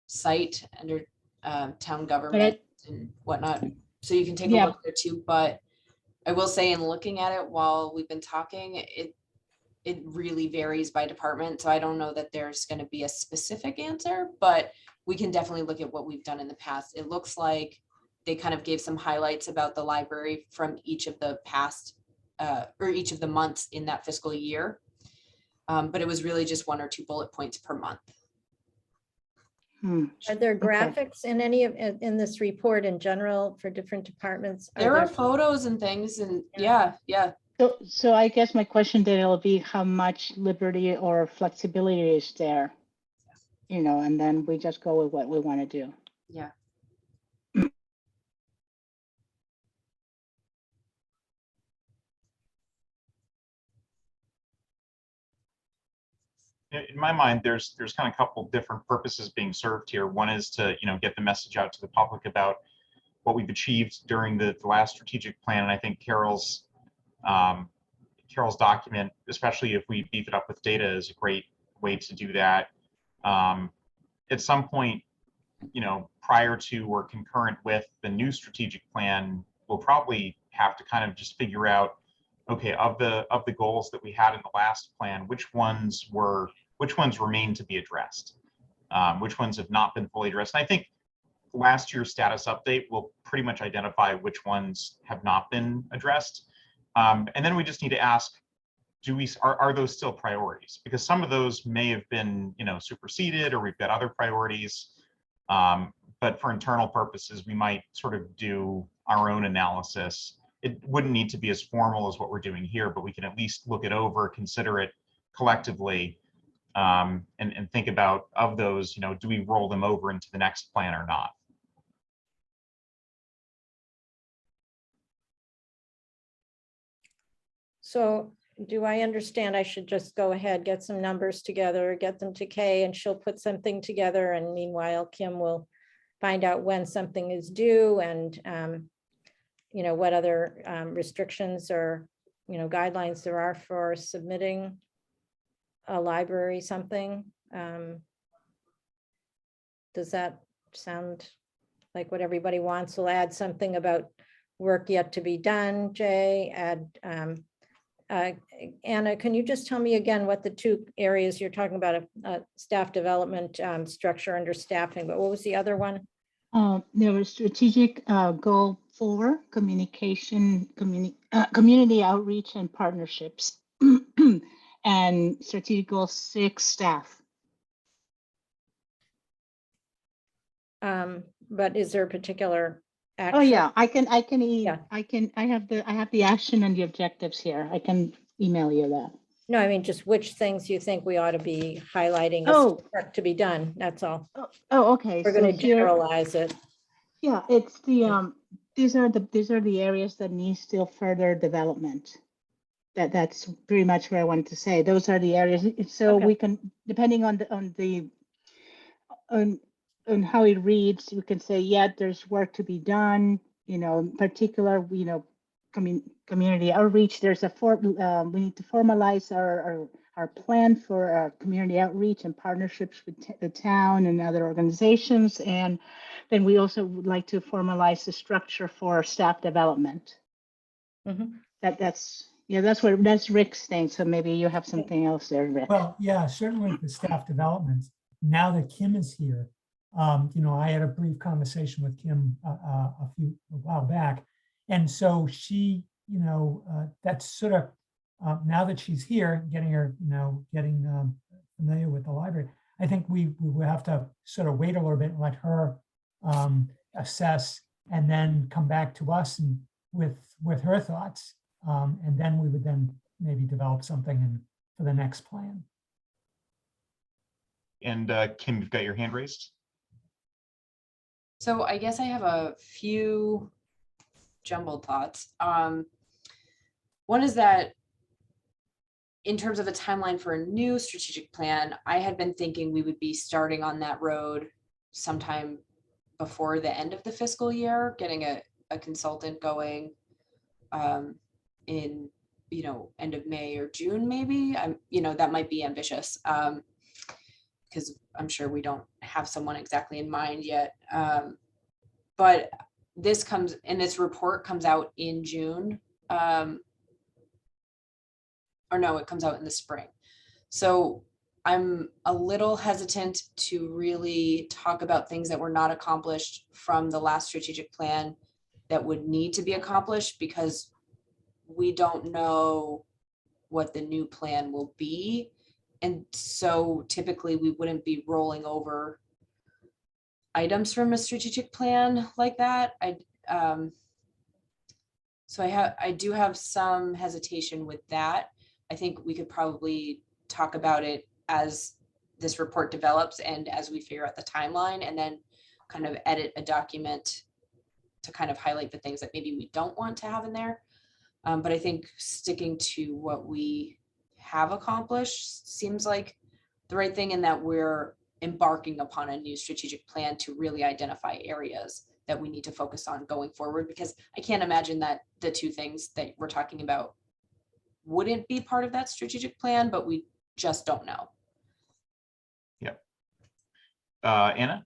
site under town government and whatnot. So you can take a Yeah. look there too. But I will say, in looking at it while we've been talking, it really varies by department. So I don't know that there's going to be a specific answer, but we can definitely look at what we've done in the past. It looks like they kind of gave some highlights about the library from each of the past or each of the months in that fiscal year. But it was really just 1 or 2 bullet points per month. Are there Okay. graphics in any of, in this report in general for different departments? There are photos and things, and Yeah. yeah. So I guess my question then will be how much liberty or flexibility is there? You know, and then we just go with what we want to do. Yeah. In my mind, there's kind of a couple different purposes being served here. One is to, get the message out to the public about what we've achieved during the last strategic plan. And I think Carol's document, especially if we beef it up with data, is a great way to do that. At some point, prior to or concurrent with the new strategic plan, we'll probably have to kind of just figure out, okay, of the goals that we had in the last plan, which ones remain to be addressed, which ones have not been fully addressed. And I think last year's status update will pretty much identify which ones have not been addressed. And then we just need to ask, are those still priorities? Because some of those may have been, superseded, or we've got other priorities. But for internal purposes, we might sort of do our own analysis. It wouldn't need to be as formal as what we're doing here, but we can at least look it over, consider it collectively, and think about, of those, do we roll them over into the next plan or not? So do I understand I should just go ahead, get some numbers together, get them to Kay, and she'll put something together, and meanwhile Kim will find out when something is due and what other restrictions or guidelines there are for submitting a library something. Does that sound like what everybody wants? We'll add something about work yet to be done. Jay, add Anna, can you just tell me again what the 2 areas you're talking about, staff development, structure under staffing, but what was the other one? There was strategic goal 4, communication, community outreach and partnerships, and strategic goal 6, staff. But is there a particular action? Oh yeah, I have the action and the objectives here. I can email you that. No, I mean, just which things you think we ought to be highlighting as Oh. work to be done, that's all. Oh, okay. We're going to generalize it. Yeah, it's the these are the areas that need still further development. That's pretty much what I wanted to say. Those are the areas. So Okay. we can, depending on how it reads, we can say, yeah, there's work to be done. In particular, community outreach. There's we need to formalize our plan for our community outreach and partnerships with the town and other organizations. And then we also would like to formalize the structure for staff development. Mhm. That's Rick's thing. So maybe you have something else there, Rick. Well, yeah, certainly the staff development. Now that Kim is here, I had a brief conversation with Kim a while back. And so she, that's sort of, now that she's here, getting her, getting familiar with the library, I think we will have to sort of wait a little bit and let her assess, and then come back to us and with her thoughts. And then we would then maybe develop something for the next plan. And Kim, you've got your hand raised. So I guess I have a few jumbled thoughts. One is that in terms of a timeline for a new strategic plan, I had been thinking we would be starting on that road sometime before the end of the fiscal year, getting a consultant going in, end of May or June, maybe. That might be ambitious. because I'm sure we don't have someone exactly in mind yet. But this report comes out in June. Or no, it comes out in the spring. So I'm a little hesitant to really talk about things that were not accomplished from the last strategic plan that would need to be accomplished, because we don't know what the new plan will be. And so typically we wouldn't be rolling over items from a strategic plan like that. So I do have some hesitation with that. I think we could probably talk about it as this report develops and as we figure out the timeline, and then kind of edit a document to kind of highlight the things that maybe we don't want to have in there. But I think sticking to what we have accomplished seems like the right thing, in that we're embarking upon a new strategic plan to really identify areas that we need to focus on going forward, because I can't imagine that the two things that we're talking about wouldn't be part of that strategic plan, but we just don't know. Anna?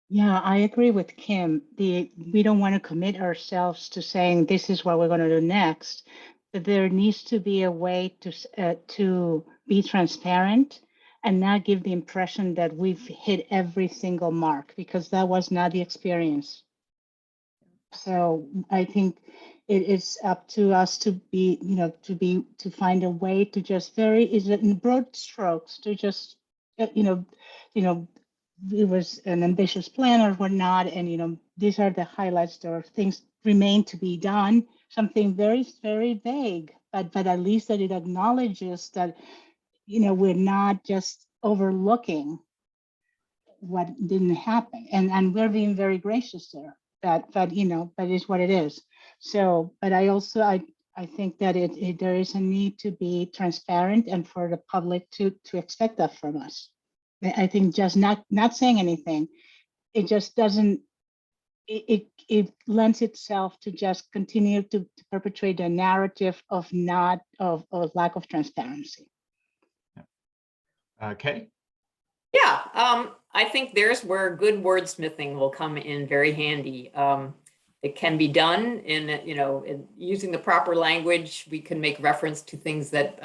Yeah, I agree with Kim. We don't want to commit ourselves to saying this is what we're going to do next, but there needs to be a way to be transparent and not give the impression that we've hit every single mark, because that was not the experience. So I think it is up to us to be, to find a way to just in broad strokes, to just, it was an ambitious plan or whatnot, and these are the highlights. There are things remain to be done, something very, very vague, but at least that it acknowledges that we're not just overlooking what didn't happen, and we're being very gracious there. But it's what it is. So, but I also I think that there is a need to be transparent and for the public to expect that from us. I think just not saying anything, it just doesn't. It lends itself to just continue to perpetuate a narrative of lack of transparency. Okay. Yeah, I think there's where good wordsmithing will come in very handy. It can be done in using the proper language. We can make reference to things that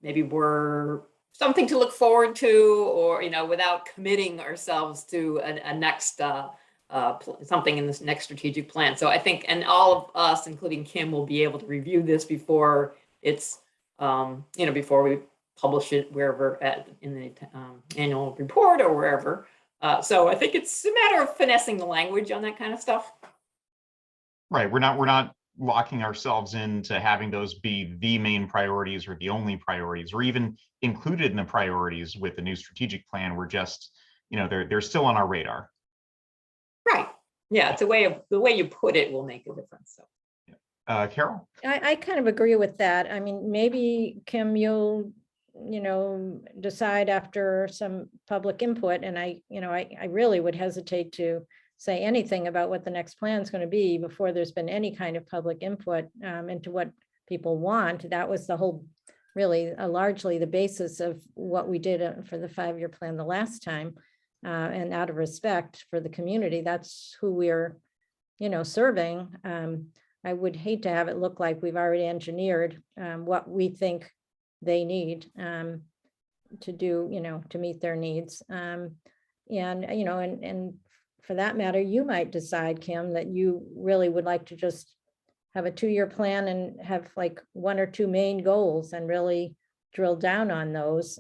maybe were something to look forward to, or without committing ourselves to a next something in this next strategic plan. So I think, and all of us, including Kim, will be able to review this before it's before we publish it wherever in the annual report or wherever. So I think it's a matter of finessing the language on that kind of stuff. Right. We're not locking ourselves into having those be the main priorities or the only priorities, or even included in the priorities with the new strategic plan. We're just, they're still on our radar. Right. Yeah. It's the way you put it will make a difference. So. Carol? I kind of agree with that. I mean, maybe Kim, you'll decide after some public input, and I really would hesitate to say anything about what the next plan is going to be before there's been any kind of public input into what people want. That was the whole, really largely the basis of what we did for the 5-year plan the last time. And out of respect for the community, that's who we're, serving. I would hate to have it look like we've already engineered what we think they need to do, to meet their needs. And for that matter, you might decide, Kim, that you really would like to just have a 2-year plan and have like 1 or 2 main goals and really drill down on those.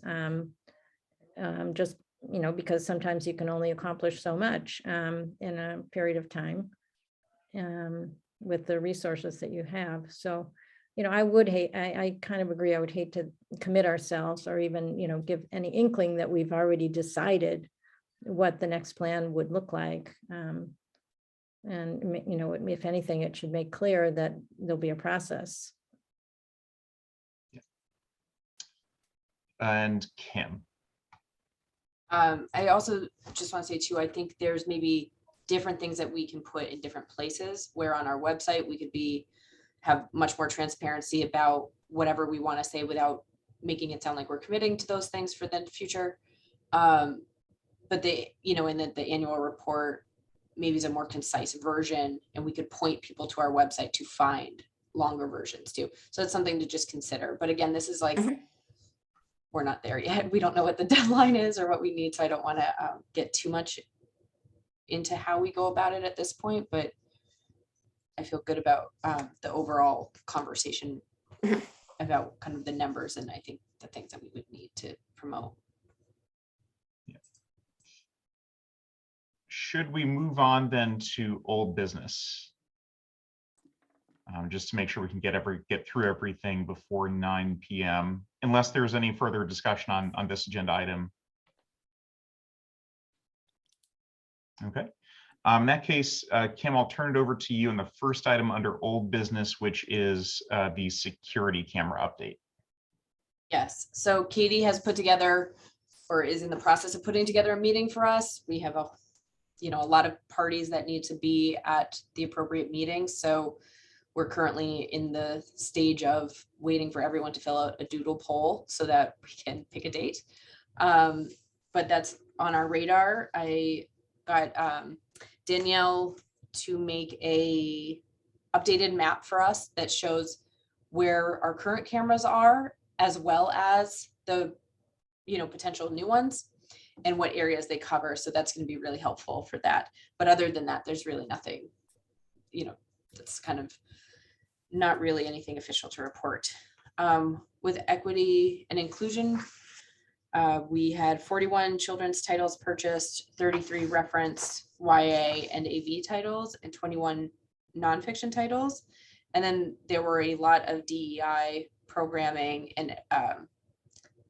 Just, because sometimes you can only accomplish so much in a period of time with the resources that you have. So, I kind of agree. I would hate to commit ourselves or even, give any inkling that we've already decided what the next plan would look like. And, if anything, it should make clear that there'll be a process. And Kim? I also just want to say too, I think there's maybe different things that we can put in different places, where on our website we could have much more transparency about whatever we want to say without making it sound like we're committing to those things for the future. But they, you know, in the annual report, maybe is a more concise version, and we could point people to our website to find longer versions too. So it's something to just consider. But again, this is like, we're not there yet. We don't know what the deadline is or what we need. So I don't want to get too much into how we go about it at this point, but I feel good about the overall conversation about kind of the numbers and I think the things that we would need to promote. Should we move on then to old business? Just to make sure we can get through everything before 9 p.m. unless there's any further discussion on this agenda item. Okay. In that case, Kim, I'll turn it over to you on the first item under old business, which is the security camera update. Yes, so Katie has put together or is in the process of putting together a meeting for us. We have a lot of parties that need to be at the appropriate meetings. So we're currently in the stage of waiting for everyone to fill out a doodle poll so that we can pick a date. But that's on our radar. I got Danielle to make a updated map for us that shows where our current cameras are, as well as the potential new ones and what areas they cover. So that's going to be really helpful for that. But other than that, there's really nothing, that's kind of not really anything official to report. With equity and inclusion, we had 41 children's titles purchased, 33 reference, YA, and AV titles, and 21 nonfiction titles. And then there were a lot of DEI programming and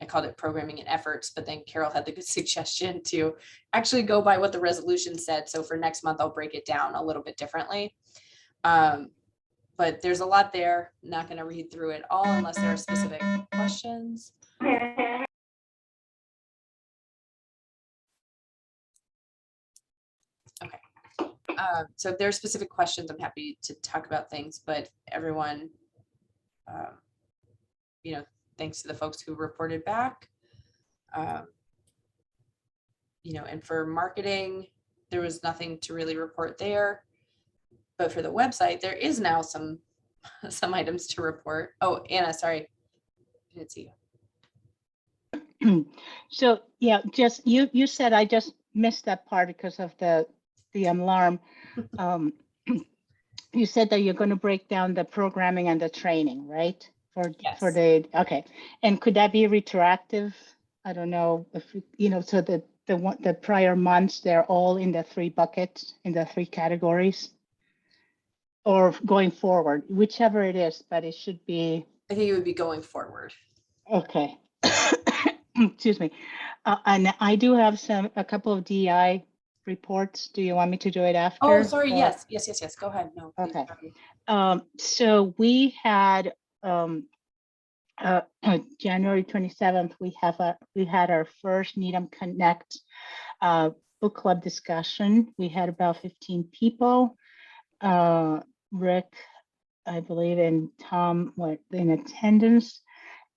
I called it programming and efforts, but then Carol had the good suggestion to actually go by what the resolution said. So for next month, I'll break it down a little bit differently. But there's a lot there. I'm not going to read through it all unless there are specific questions. Okay. So if there are specific questions, I'm happy to talk about things, but everyone, thanks to the folks who reported back. And for marketing, there was nothing to really report there. But for the website, there is now some items to report. Oh, Anna, sorry. I didn't see you. So yeah, just you said I just missed that part because of the alarm. You said that you're going to break down the programming and the training, right? Yes. Okay. And could that be retroactive? I don't know if so the prior months, they're all in the 3 buckets, in the 3 categories, or going forward, whichever it is, but it should be. I think it would be going forward. Okay. Excuse me. And I do have a couple of DI reports. Do you want me to do it after? Oh, sorry. Yes. Go ahead. No. Please, Okay. sorry. So we had January 27th, we had our first Needham Connect book club discussion. We had about 15 people. Rick, I believe, and Tom were in attendance.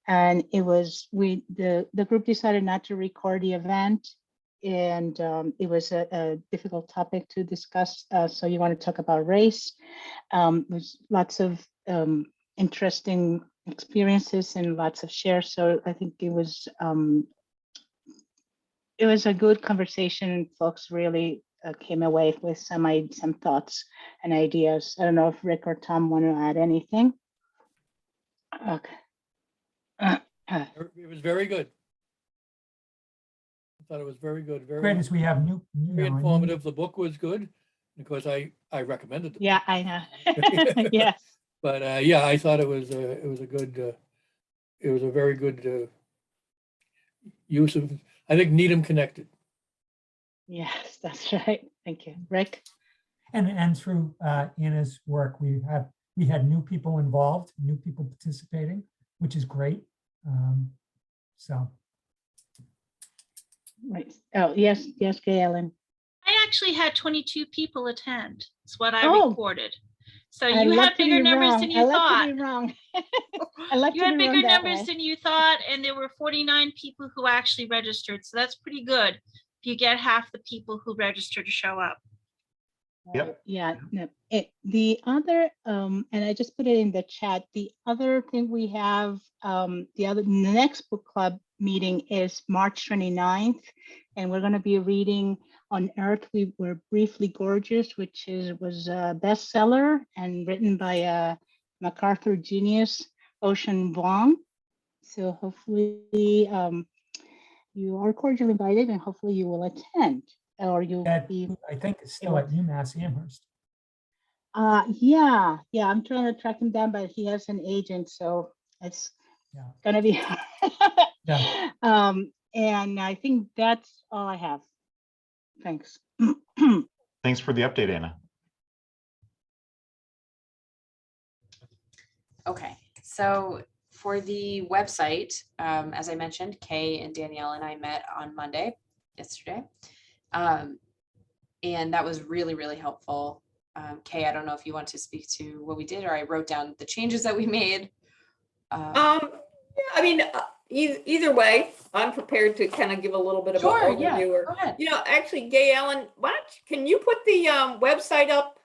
And it was, the group decided not to record the event. And it was a difficult topic to discuss. So you want to talk about race. There's lots of interesting experiences and lots of shares. So I think it was a good conversation. Folks really came away with some thoughts and ideas. I don't know if Rick or Tom want to add anything. Okay. It was very good. I thought it was very good. Great as we have Very informative. The book was good. Of course, I recommended it. Yeah, I know. Yeah. But yeah, I thought it was a good. It was a very good use of. I think Needham connected. Yes, that's right. Thank you, Rick. And through Anna's work, we had new people involved, new people participating, which is great. So. Right. Oh, yes, Galen. I actually had 22 people attend. That's what I Oh. reported. So I you love had to be bigger numbers wrong. than I you love thought. to be wrong. I like You to had be run bigger that numbers way. than you thought, and there were 49 people who actually registered. So that's pretty good. If you get half the people who register to show up. Yep. Yeah, no, the other, and I just put it in the chat, the other thing we have, the next book club meeting is March 29th, and we're gonna be reading On Earth We Were Briefly Gorgeous, which was a bestseller and written by MacArthur genius, Ocean Vuong. So hopefully, you are cordially invited, and hopefully you will attend, or you'll That, be. I think it's still at UMass Amherst. Yeah, I'm trying to track him down, but he has an agent, so it's Yeah. gonna be. Yeah. And I think that's all I have. Thanks. Thanks for the update, Anna. Okay, so for the website, as I mentioned, Kay and Danielle and I met on Monday, yesterday. And that was really, really helpful. Kay, I don't know if you want to speak to what we did, or I wrote down the changes that we made. Yeah, I mean, either way, I'm prepared to kind of give a little bit of an Sure, yeah, overview. Or, go ahead. you know, actually, Gay Ellen, can you put the website up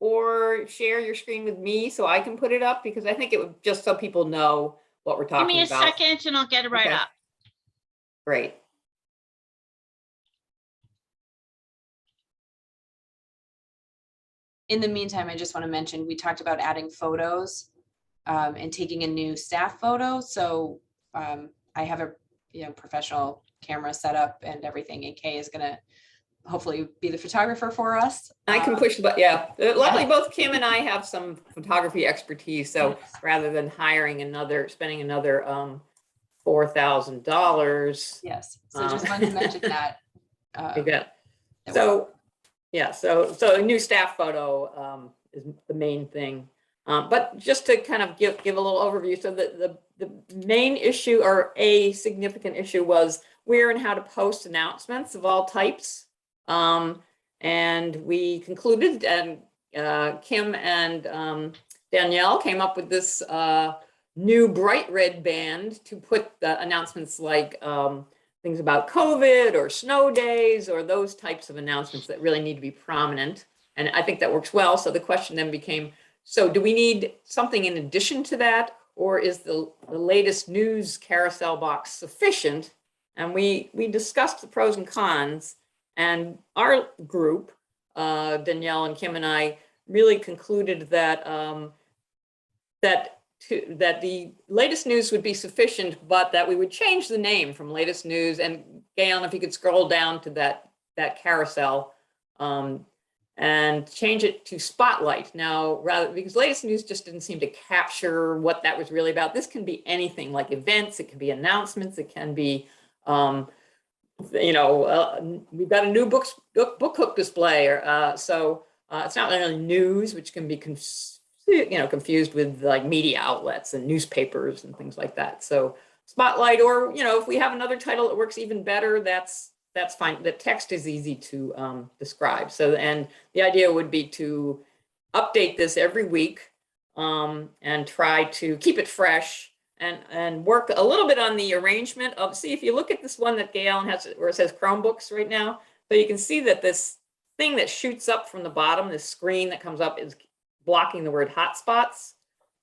or share your screen with me so I can put it up? Because I think it would, just so people know what we're Give talking me a about. second and I'll get it right Okay. up. Great. In the meantime, I just want to mention, we talked about adding photos and taking a new staff photo. So I have a professional camera set up and everything, and Kay is gonna hopefully be the photographer for us. I can push, but yeah, luckily both Kim and I have some photography expertise. So rather than spending another $4,000. Yes, so just wanted to mention that. So yeah, so a new staff photo is the main thing. But just to kind of give a little overview, so the main issue, or a significant issue, was where and how to post announcements of all types. And we concluded, and Kim and Danielle came up with this new bright red band to put the announcements like things about COVID or snow days or those types of announcements that really need to be prominent. And I think that works well. So the question then became, so do we need something in addition to that, or is the latest news carousel box sufficient? And we discussed the pros and cons, and our group, Danielle and Kim and I, really concluded that that the latest news would be sufficient, but that we would change the name from latest news. And Gail, if you could scroll down to that carousel, and change it to Spotlight. Now, because latest news just didn't seem to capture what that was really about. This can be anything, like events, it can be announcements, it can be, we've got a new book hook display, or so it's not really news, which can be confused with like media outlets and newspapers and things like that. So Spotlight, or if we have another title that works even better, that's fine. The text is easy to describe. So, and the idea would be to update this every week and try to keep it fresh and work a little bit on the arrangement of, see, if you look at this one that Gail has, where it says Chromebooks right now, so you can see that this thing that shoots up from the bottom, this screen that comes up, is blocking the word hotspots.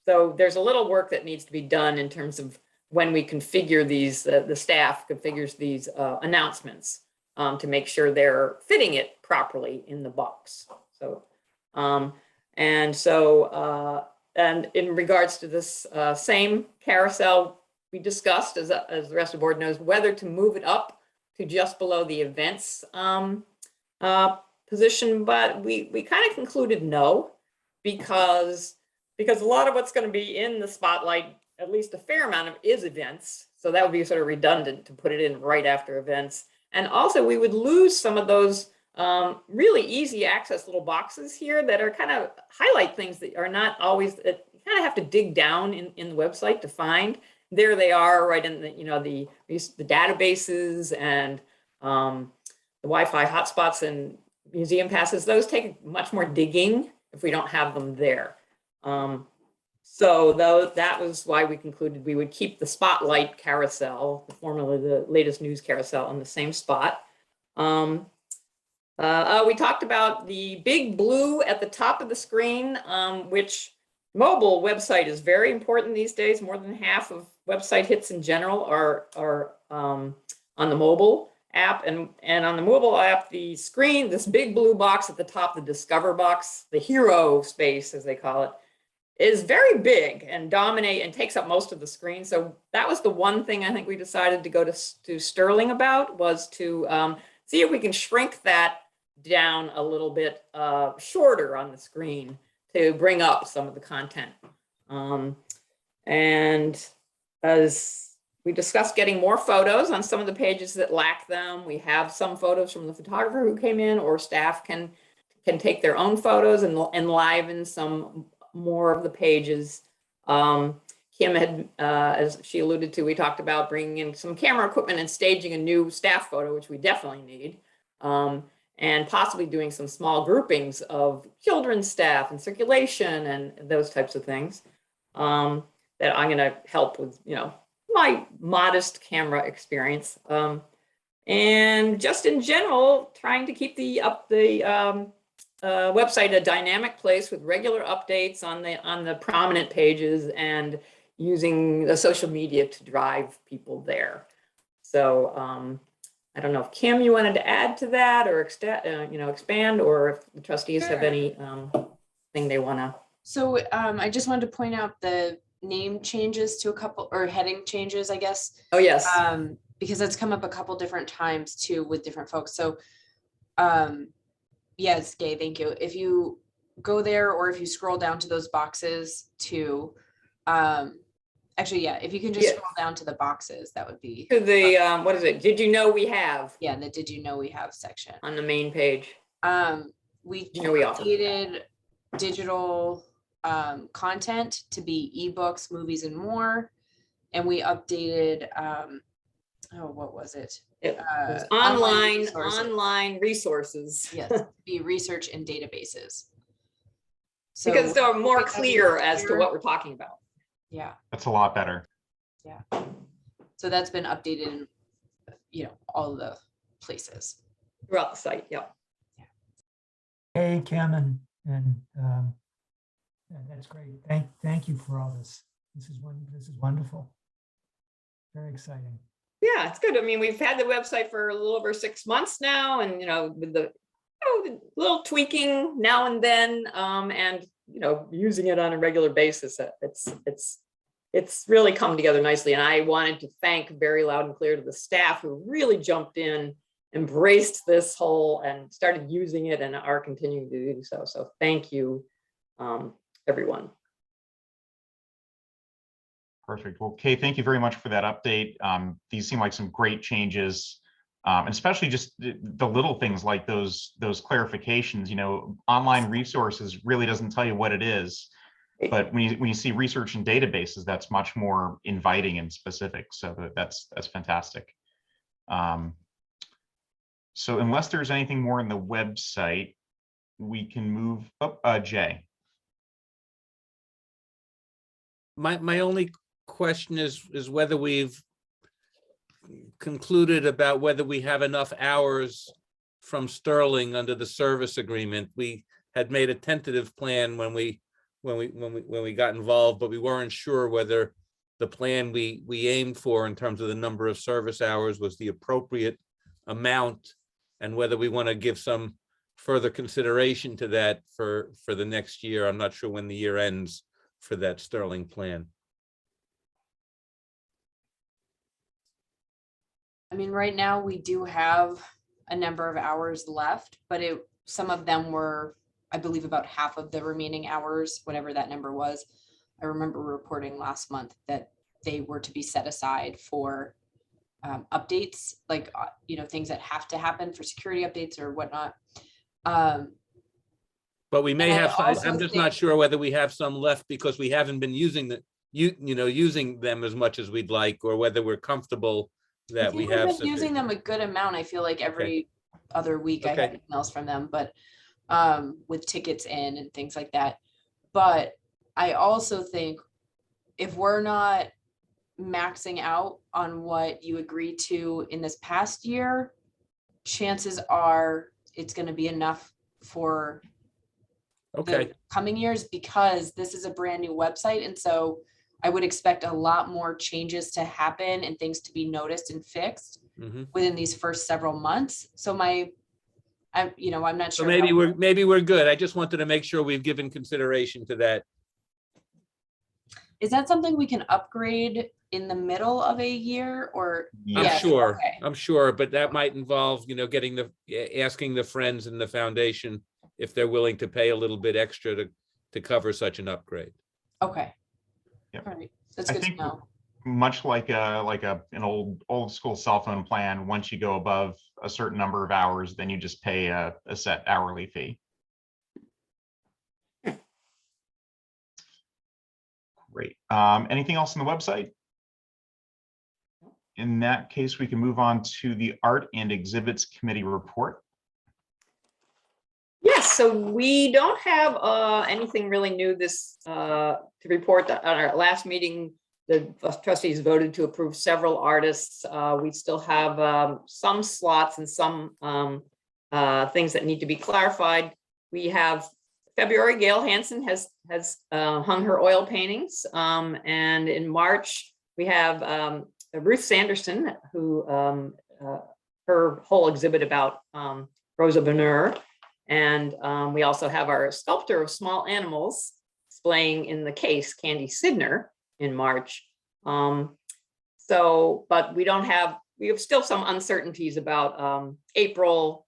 So there's a little work that needs to be done in terms of when we configure these, the staff configures these announcements to make sure they're fitting it properly in the box. So, and in regards to this same carousel, we discussed, as the rest of the board knows, whether to move it up to just below the events position, but we kind of concluded no, because a lot of what's going to be in the Spotlight, at least a fair amount of, is events. So that would be sort of redundant to put it in right after events. And also we would lose some of those really easy access little boxes here that are kind of highlight things that are not always, that you kind of have to dig down in the website to find. There they are, right in the, the databases and the Wi-Fi hotspots and museum passes. Those take much more digging if we don't have them there. So though, that was why we concluded we would keep the spotlight carousel, formerly the latest news carousel, in the same spot. We talked about the big blue at the top of the screen, which mobile website is very important these days. More than half of website hits in general are on the mobile app, and on the mobile app, the screen, this big blue box at the top, the Discover box, the hero space as they call it, is very big and dominate and takes up most of the screen. So that was the one thing I think we decided to go to Sterling about, was to see if we can shrink that down a little bit shorter on the screen to bring up some of the content. And as we discussed, getting more photos on some of the pages that lack them. We have some photos from the photographer who came in, or staff can take their own photos and enliven some more of the pages. Kim had, as she alluded to, we talked about bringing in some camera equipment and staging a new staff photo, which we definitely need. And possibly doing some small groupings of children's staff and circulation and those types of things that I'm going to help with, my modest camera experience. And just in general, trying to keep the website a dynamic place with regular updates on the prominent pages, and using the social media to drive people there. So I don't know if Kim, you wanted to add to that, or expand, or if the trustees have any thing they want to. So I just wanted to point out the name changes to a couple, or heading changes, I guess. Oh, yes. Because that's come up a couple different times too with different folks. So yes, Gay, thank you. If you go there, or if you scroll down to those boxes to, actually, yeah, if you can just scroll down to the boxes, that would be. To the, what is it? Did you know we have? Yeah, the did you know we have section. On the main page. We we offer updated digital content to be ebooks, movies, and more. And we updated, what was it? It was online resources. Yes, to be research and databases. So because they're more clear as to what we're talking about. Yeah. That's a lot better. Yeah. So that's been updated in, all the places. Throughout the site, yeah. Hey, Kim, and that's great. Thank you for all this. This is wonderful. Very exciting. Yeah, it's good. I mean, we've had the website for a little over 6 months now, and with the little tweaking now and then, and using it on a regular basis, it's really come together nicely. And I wanted to thank very loud and clear to the staff who really jumped in, embraced this whole, and started using it, and are continuing to do so. So thank you, everyone. Perfect. Well, Kay, thank you very much for that update. These seem like some great changes, and especially just the little things like those clarifications. Online resources really doesn't tell you what it is, but when you see research and databases, that's much more inviting and specific. So that's fantastic. So unless there's anything more in the website, we can move up. Jay. My only question is whether we've concluded about whether we have enough hours from Sterling under the service agreement. We had made a tentative plan when we got involved, but we weren't sure whether the plan we aimed for in terms of the number of service hours was the appropriate amount, and whether we want to give some further consideration to that for the next year. I'm not sure when the year ends for that Sterling plan. I mean, right now we do have a number of hours left, but some of them were, I believe, about half of the remaining hours, whatever that number was. I remember reporting last month that they were to be set aside for updates, like, things that have to happen for security updates or whatnot. But we may have, I'm just not sure whether we have some left because we haven't been using using them as much as we'd like, or whether we're comfortable that we have. We've been using them a good amount. I feel like every other week I have emails from them, but with tickets in and things like that. But I also think if we're not maxing out on what you agreed to in this past year, chances are it's going to be enough for Okay, the coming years, because this is a brand new website. And so I would expect a lot more changes to happen and things to be noticed and fixed mhm. within these first several months. So I'm not So sure. maybe we're good. I just wanted to make sure we've given consideration to that. Is that something we can upgrade in the middle of a year or? I'm Yes, sure, okay. I'm sure, but that might involve, asking the friends in the foundation if they're willing to pay a little bit extra to cover such an upgrade. Okay. Yep. All right. That's I good to think know. much like an old school cell phone plan, once you go above a certain number of hours, then you just pay a set hourly fee. Great. Anything else on the website? In that case, we can move on to the Art and Exhibits Committee report. Yes, so we don't have anything really new to report. On our last meeting, the trustees voted to approve several artists. We still have some slots and some things that need to be clarified. We have February, Gail Hansen has hung her oil paintings. And in March, we have Ruth Sanderson, who her whole exhibit about Rosa Bonheur. And we also have our sculptor of small animals displaying in the case, Candy Sidner, in March. But we have still some uncertainties about April.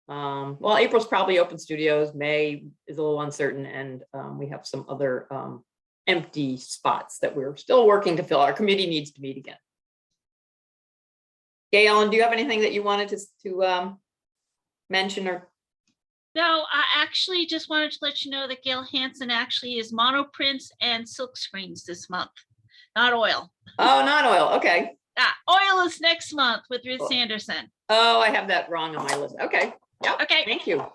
Well, April's probably open studios. May is a little uncertain. And we have some other empty spots that we're still working to fill. Our committee needs to meet again. Gail, do you have anything that you wanted to mention or? No, I actually just wanted to let you know that Gail Hansen actually is monoprints and silk screens this month, not oil. Oh, not oil. Okay. Oil is next month with Ruth Oh. Sanderson. Oh, I have that wrong on my list. Okay. Yep. Okay. Thank you.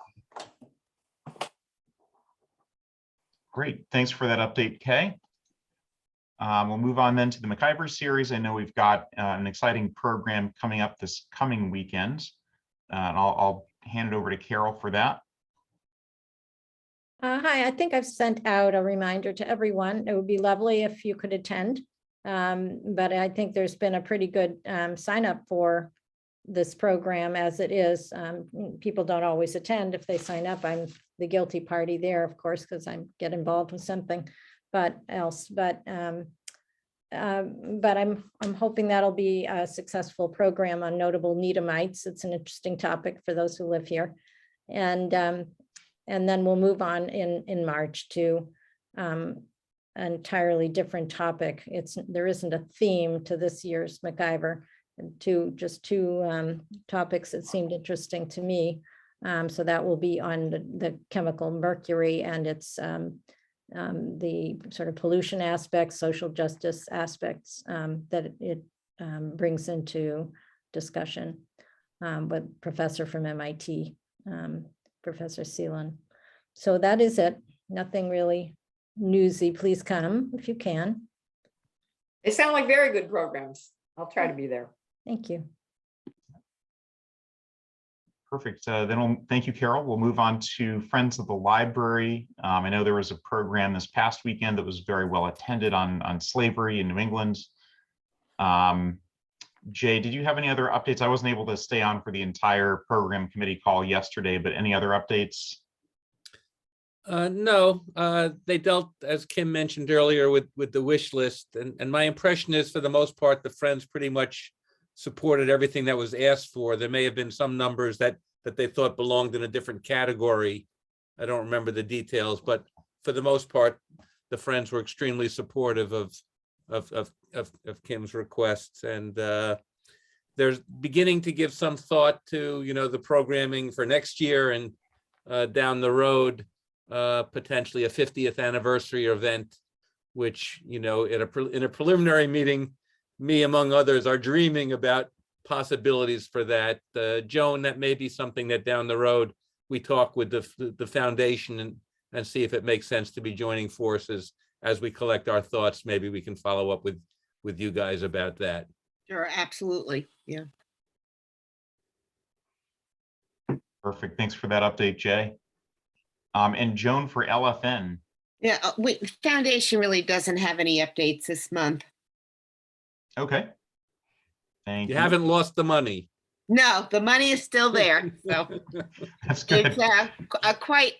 Great. Thanks for that update, Kay. We'll move on then to the McIver Series. I know we've got an exciting program coming up this coming weekend. And I'll hand it over to Carol for that. Hi, I think I've sent out a reminder to everyone. It would be lovely if you could attend. But I think there's been a pretty good sign up for this program as it is. People don't always attend if they sign up. I'm the guilty party there, of course, because I get involved with something else. But I'm hoping that'll be a successful program on notable Needhamites. It's an interesting topic for those who live here. And then we'll move on in March to an entirely different topic. There isn't a theme to this year's McIver. Just two topics that seemed interesting to me. So that will be on the chemical mercury and its the sort of pollution aspects, social justice aspects that it brings into discussion with professor from MIT, Professor Seelan. So that is it. Nothing really newsy. Please come if you can. They sound like very good programs. I'll try to be there. Thank you. Perfect. Thank you, Carol. We'll move on to Friends of the Library. I know there was a program this past weekend that was very well attended on slavery in New England. Jay, did you have any other updates? I wasn't able to stay on for the entire program committee call yesterday, but any other updates? No, they dealt, as Kim mentioned earlier, with the wish list. And my impression is, for the most part, the Friends pretty much supported everything that was asked for. There may have been some numbers that they thought belonged in a different category. I don't remember the details, but for the most part, the Friends were extremely supportive of Kim's requests. And there's beginning to give some thought to, the programming for next year and down the road, potentially a 50th anniversary event, which, in a preliminary meeting, me among others are dreaming about possibilities for that. Joan, that may be something that down the road we talk with the foundation and see if it makes sense to be joining forces as we collect our thoughts, maybe we can follow up with you guys about that. Sure, absolutely. Yeah. Perfect. Thanks for that update, Jay. And Joan for LFN. Yeah, Foundation really doesn't have any updates this month. Okay. Thank You you. haven't lost the money. No, the money is still there. So That's good.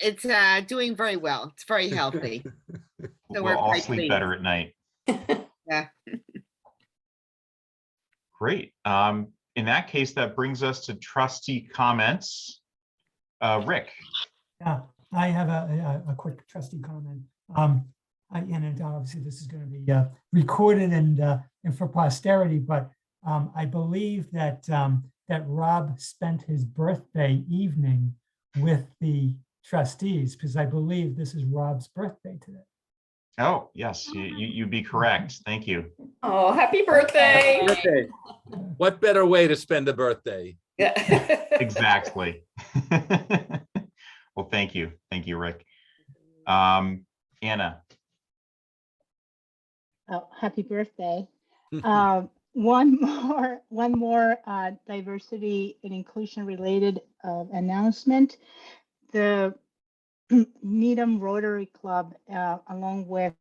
it's doing very well. It's very healthy. So We'll we're all quite sleep pleased. better at night. Yeah. Great. In that case, that brings us to trustee comments. Rick. Yeah, I have a quick trustee comment. And obviously this is going to be recorded and for posterity, but I believe that that Rob spent his birthday evening with the trustees, because I believe this is Rob's birthday today. Oh, yes, you'd be correct. Thank you. Oh, happy birthday. Birthday. What better way to spend a birthday? Yeah. Exactly. Well, thank you. Thank you, Rick. Anna. Oh, happy birthday. One more diversity and inclusion related announcement. The Needham Rotary Club, along with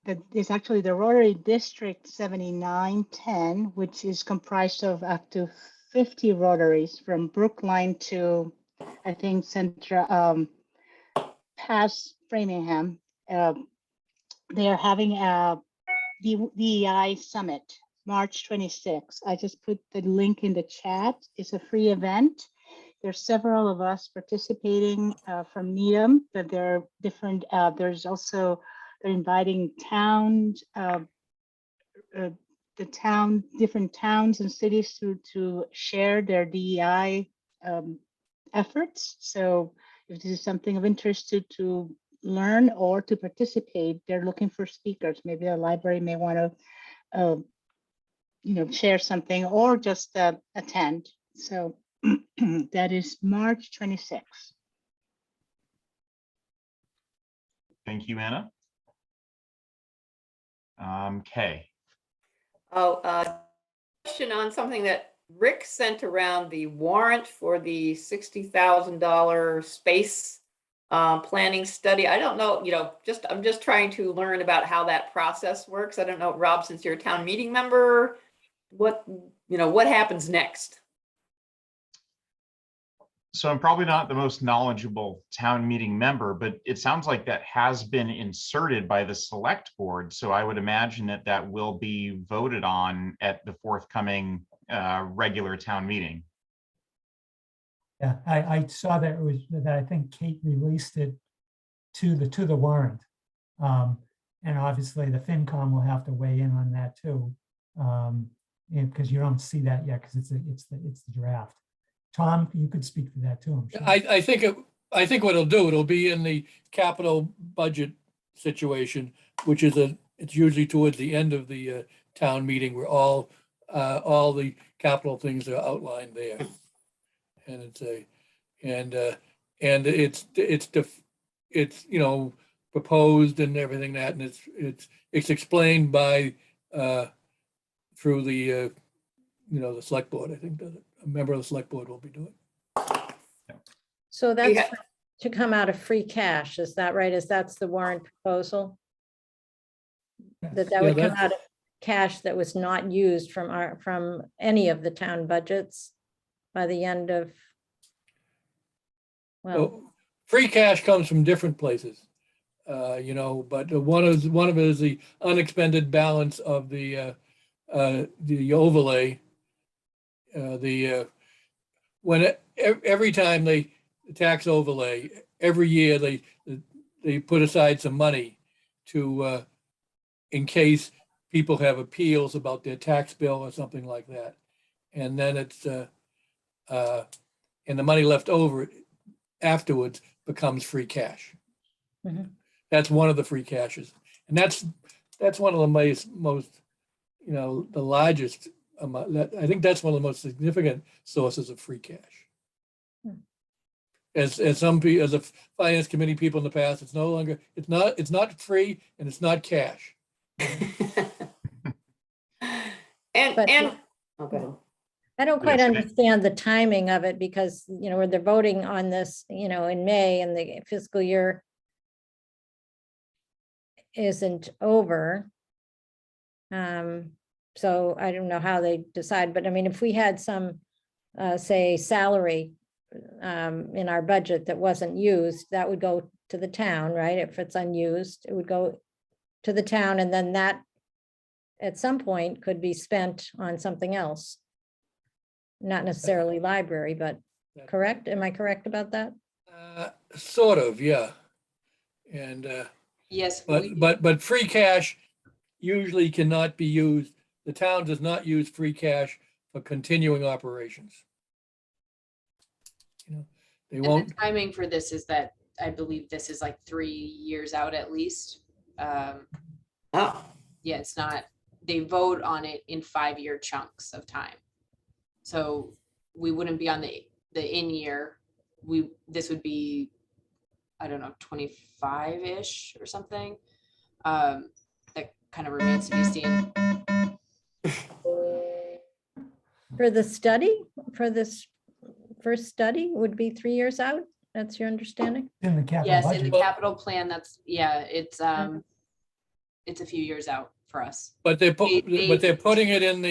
there's actually the Rotary District 7910, which is comprised of up to 50 Rotaries from Brookline to, I think, Central, past Framingham. They are having a DEI Summit, March 26. I just put the link in the chat. It's a free event. There's several of us participating from Needham, but there are different, there's also, they're inviting towns, different towns and cities to share their DEI efforts. So if this is something of interest to learn or to participate, they're looking for speakers. Maybe the library may want to, share something or just attend. So that is March 26th. Thank you, Anna. Kay. Question on something that Rick sent around, the warrant for the $60,000 space planning study. I don't know, I'm just trying to learn about how that process works. I don't know, Rob, since you're a town meeting member, what happens next? So I'm probably not the most knowledgeable town meeting member, but it sounds like that has been inserted by the select board. So I would imagine that will be voted on at the forthcoming regular town meeting. Yeah, I saw that it was that I think Kate released it to the warrant. And obviously the FinCom will have to weigh in on that too. Because you don't see that yet, because it's the draft. Tom, you could speak to that too. I'm sure. I think what it'll be in the capital budget situation, which is it's usually towards the end of the town meeting where all the capital things are outlined there. And it's proposed and everything that, and it's explained by through the the select board, I think, does it. A member of the select board will be doing. So that's to come out of free cash, is that right? That's the warrant proposal? That would come out of cash that was not used from any of the town budgets by the end of, well, free cash comes from different places, but one of it is the unexpended balance of the overlay. Every time the tax overlay, every year they put aside some money to in case people have appeals about their tax bill or something like that, and then it's and the money left over afterwards becomes free cash. Mm-hmm. That's one of the free cashes, and that's one of the most the largest. I think that's one of the most significant sources of free cash. as some people, as a finance committee people in the past, it's no longer, it's not free and it's not cash. But- Oh, go ahead. I don't quite Yes. understand the timing of it because, where they're voting on this, in May and the fiscal year isn't over. So I don't know how they decide, but I mean, if we had some, say, salary in our budget that wasn't used, that would go to the town, right? If it's unused, it would go to the town, and then that at some point could be spent on something else. Not necessarily library, but correct? Am I correct about that? Sort of, yeah. And, Yes, but free cash usually cannot be used. The town does not use free cash for continuing operations. They and won't. the timing for this is that I believe this is like 3 years out at least. Oh, Yeah, it's not, they vote on it in 5-year chunks of time. So we wouldn't be on the in year. This would be, I don't know, 25-ish or something. That kind of remains to be seen. For the study, for this first study would be 3 years out? That's your understanding? In the capital Yes, in the budget. capital plan, that's, yeah, it's a few years out for us. But they're putting it in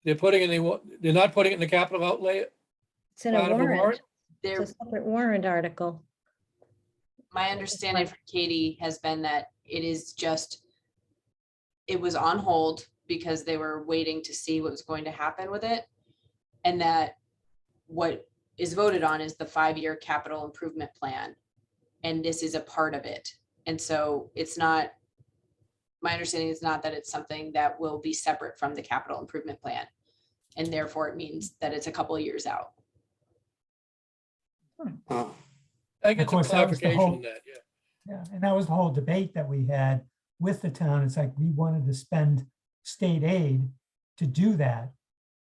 they're not putting it in the capital outlay. It's in a Part of a warrant. warrant? There, It's a separate warrant article. my understanding from Katie has been that it was on hold because they were waiting to see what was going to happen with it. And that what is voted on is the 5-year capital improvement plan. And this is a part of it. And so it's not, my understanding is not that it's something that will be separate from the capital improvement plan. And therefore it means that it's a couple of years out. oh. I get some course, that was the clarification whole- on that, yeah. Yeah, and that was the whole debate that we had with the town. It's like we wanted to spend state aid to do that.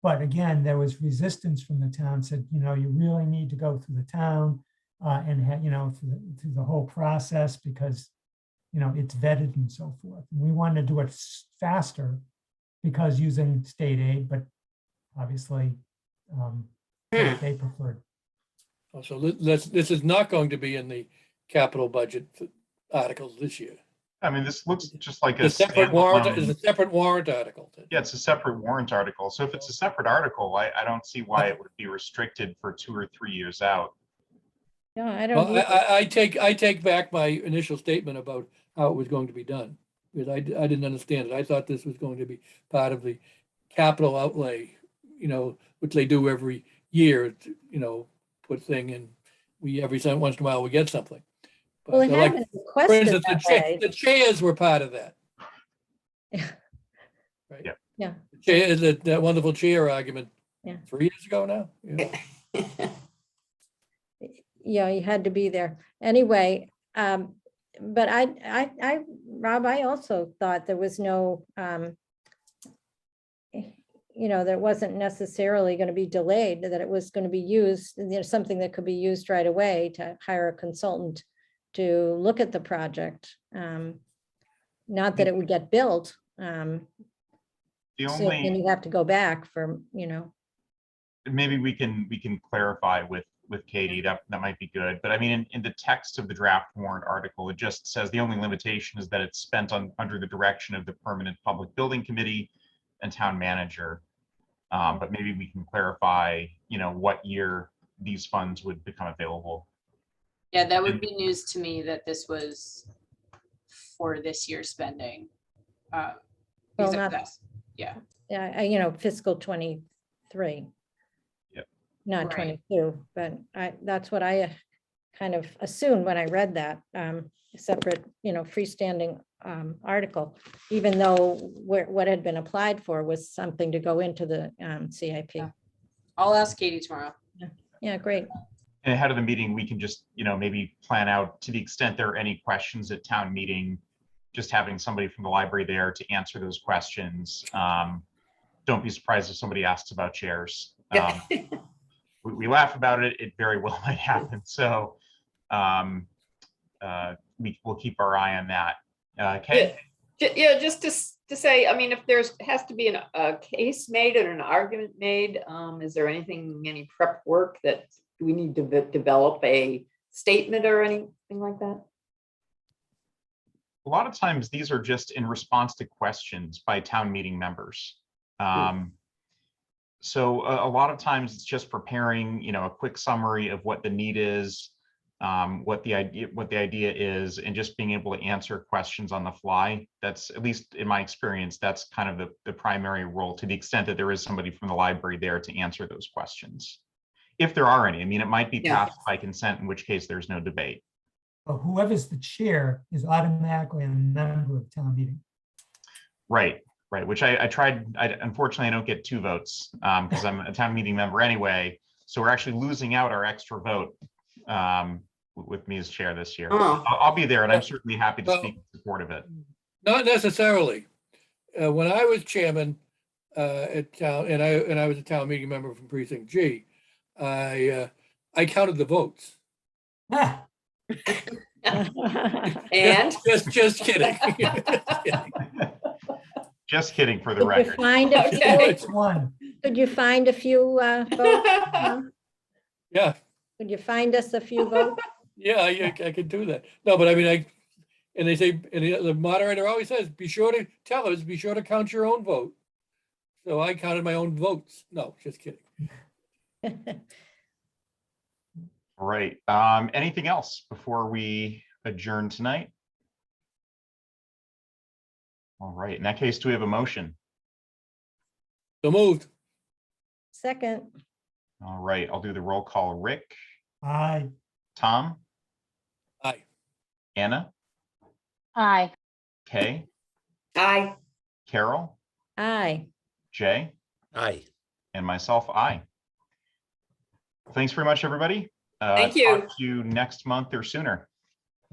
But again, there was resistance from the town, said, you really need to go through the town and through the whole process because, it's vetted and so forth. And we wanted to do it faster because using state aid, but obviously they preferred. So this is not going to be in the capital budget articles this year. I mean, this looks just like a The separate warrant is standalone. a separate warrant article. Yeah, it's a separate warrant article. So if it's a separate article, I don't see why it would be restricted for 2 or 3 years out. No, I Well, don't. I take back my initial statement about how it was going to be done, because I didn't understand it. I thought this was going to be part of the capital outlay, which they do every year, put thing in. Every once in a while we get something. But Well, it like, had been for requested instance, that way. the chairs were part of that. Yeah. Right? Yeah. Yeah. The chair, that wonderful chair argument. Yeah. 3 years ago now. Yeah. Yeah, you had to be there. Anyway, but Rob, I also thought there was no, that wasn't necessarily going to be delayed, that it was going to be used, something that could be used right away to hire a consultant to look at the project. Not that it would get built. The So then only, you'd have to go back for, maybe we can clarify with Katie, that might be good. But I mean, in the text of the draft warrant article, it just says the only limitation is that it's spent under the direction of the Permanent Public Building Committee and town manager. But maybe we can clarify, what year these funds would become available. Yeah, that would be news to me that this was for this year's spending. Well, Because not- that's, yeah, yeah, fiscal 23. Yep. Not Right. 22, but that's what I kind of assumed when I read that separate, freestanding article, even though what had been applied for was something to go into the CIP. Yeah. I'll ask Katie tomorrow. Yeah, great. And ahead of the meeting, we can just, maybe plan out, to the extent there are any questions at town meeting, just having somebody from the library there to answer those questions. Don't be surprised if somebody asks about chairs. we laugh about it, it very well might happen. So we'll keep our eye on that. Okay. Yeah, just to say, I mean, if has to be a case made and an argument made, is there any prep work that we need to develop a statement or anything like that? A lot of times these are just in response to questions by town meeting members. So a lot of times it's just preparing, a quick summary of what the need is, what the idea is, and just being able to answer questions on the fly. That's, at least in my experience, that's kind of the primary role, to the extent that there is somebody from the library there to answer those questions. If there are any, I mean, it might be passed by consent, in which case there's no debate. But whoever's the chair is automatically a member of town meeting. Right, which I tried, unfortunately I don't get 2 votes because I'm a town meeting member anyway. So we're actually losing out our extra vote with me as chair this year. Oh. I'll be there, and I'm certainly happy to speak in support of it. Not necessarily. When I was chairman at town, and I was a town meeting member from precinct G, I counted the votes. Ah, And Just kidding. Just kidding, for the Could you record. find a few, Okay. it's one. could you find a few votes? Tom? Yeah, Could you find us a few votes? yeah, I can do that. No, but I mean, and they say, and the moderator always says, be sure to count your own vote. So I counted my own votes. No, just kidding. All right. Anything else before we adjourn tonight? All right. In that case, do we have a motion? So moved. Second, All right. I'll do the roll call. Rick, Aye. Tom, Aye. Anna, Aye. Kay, I Carol, aye. Jay, Aye. and myself, aye. Thanks very much, everybody. Thank you. Talk to you next month or sooner.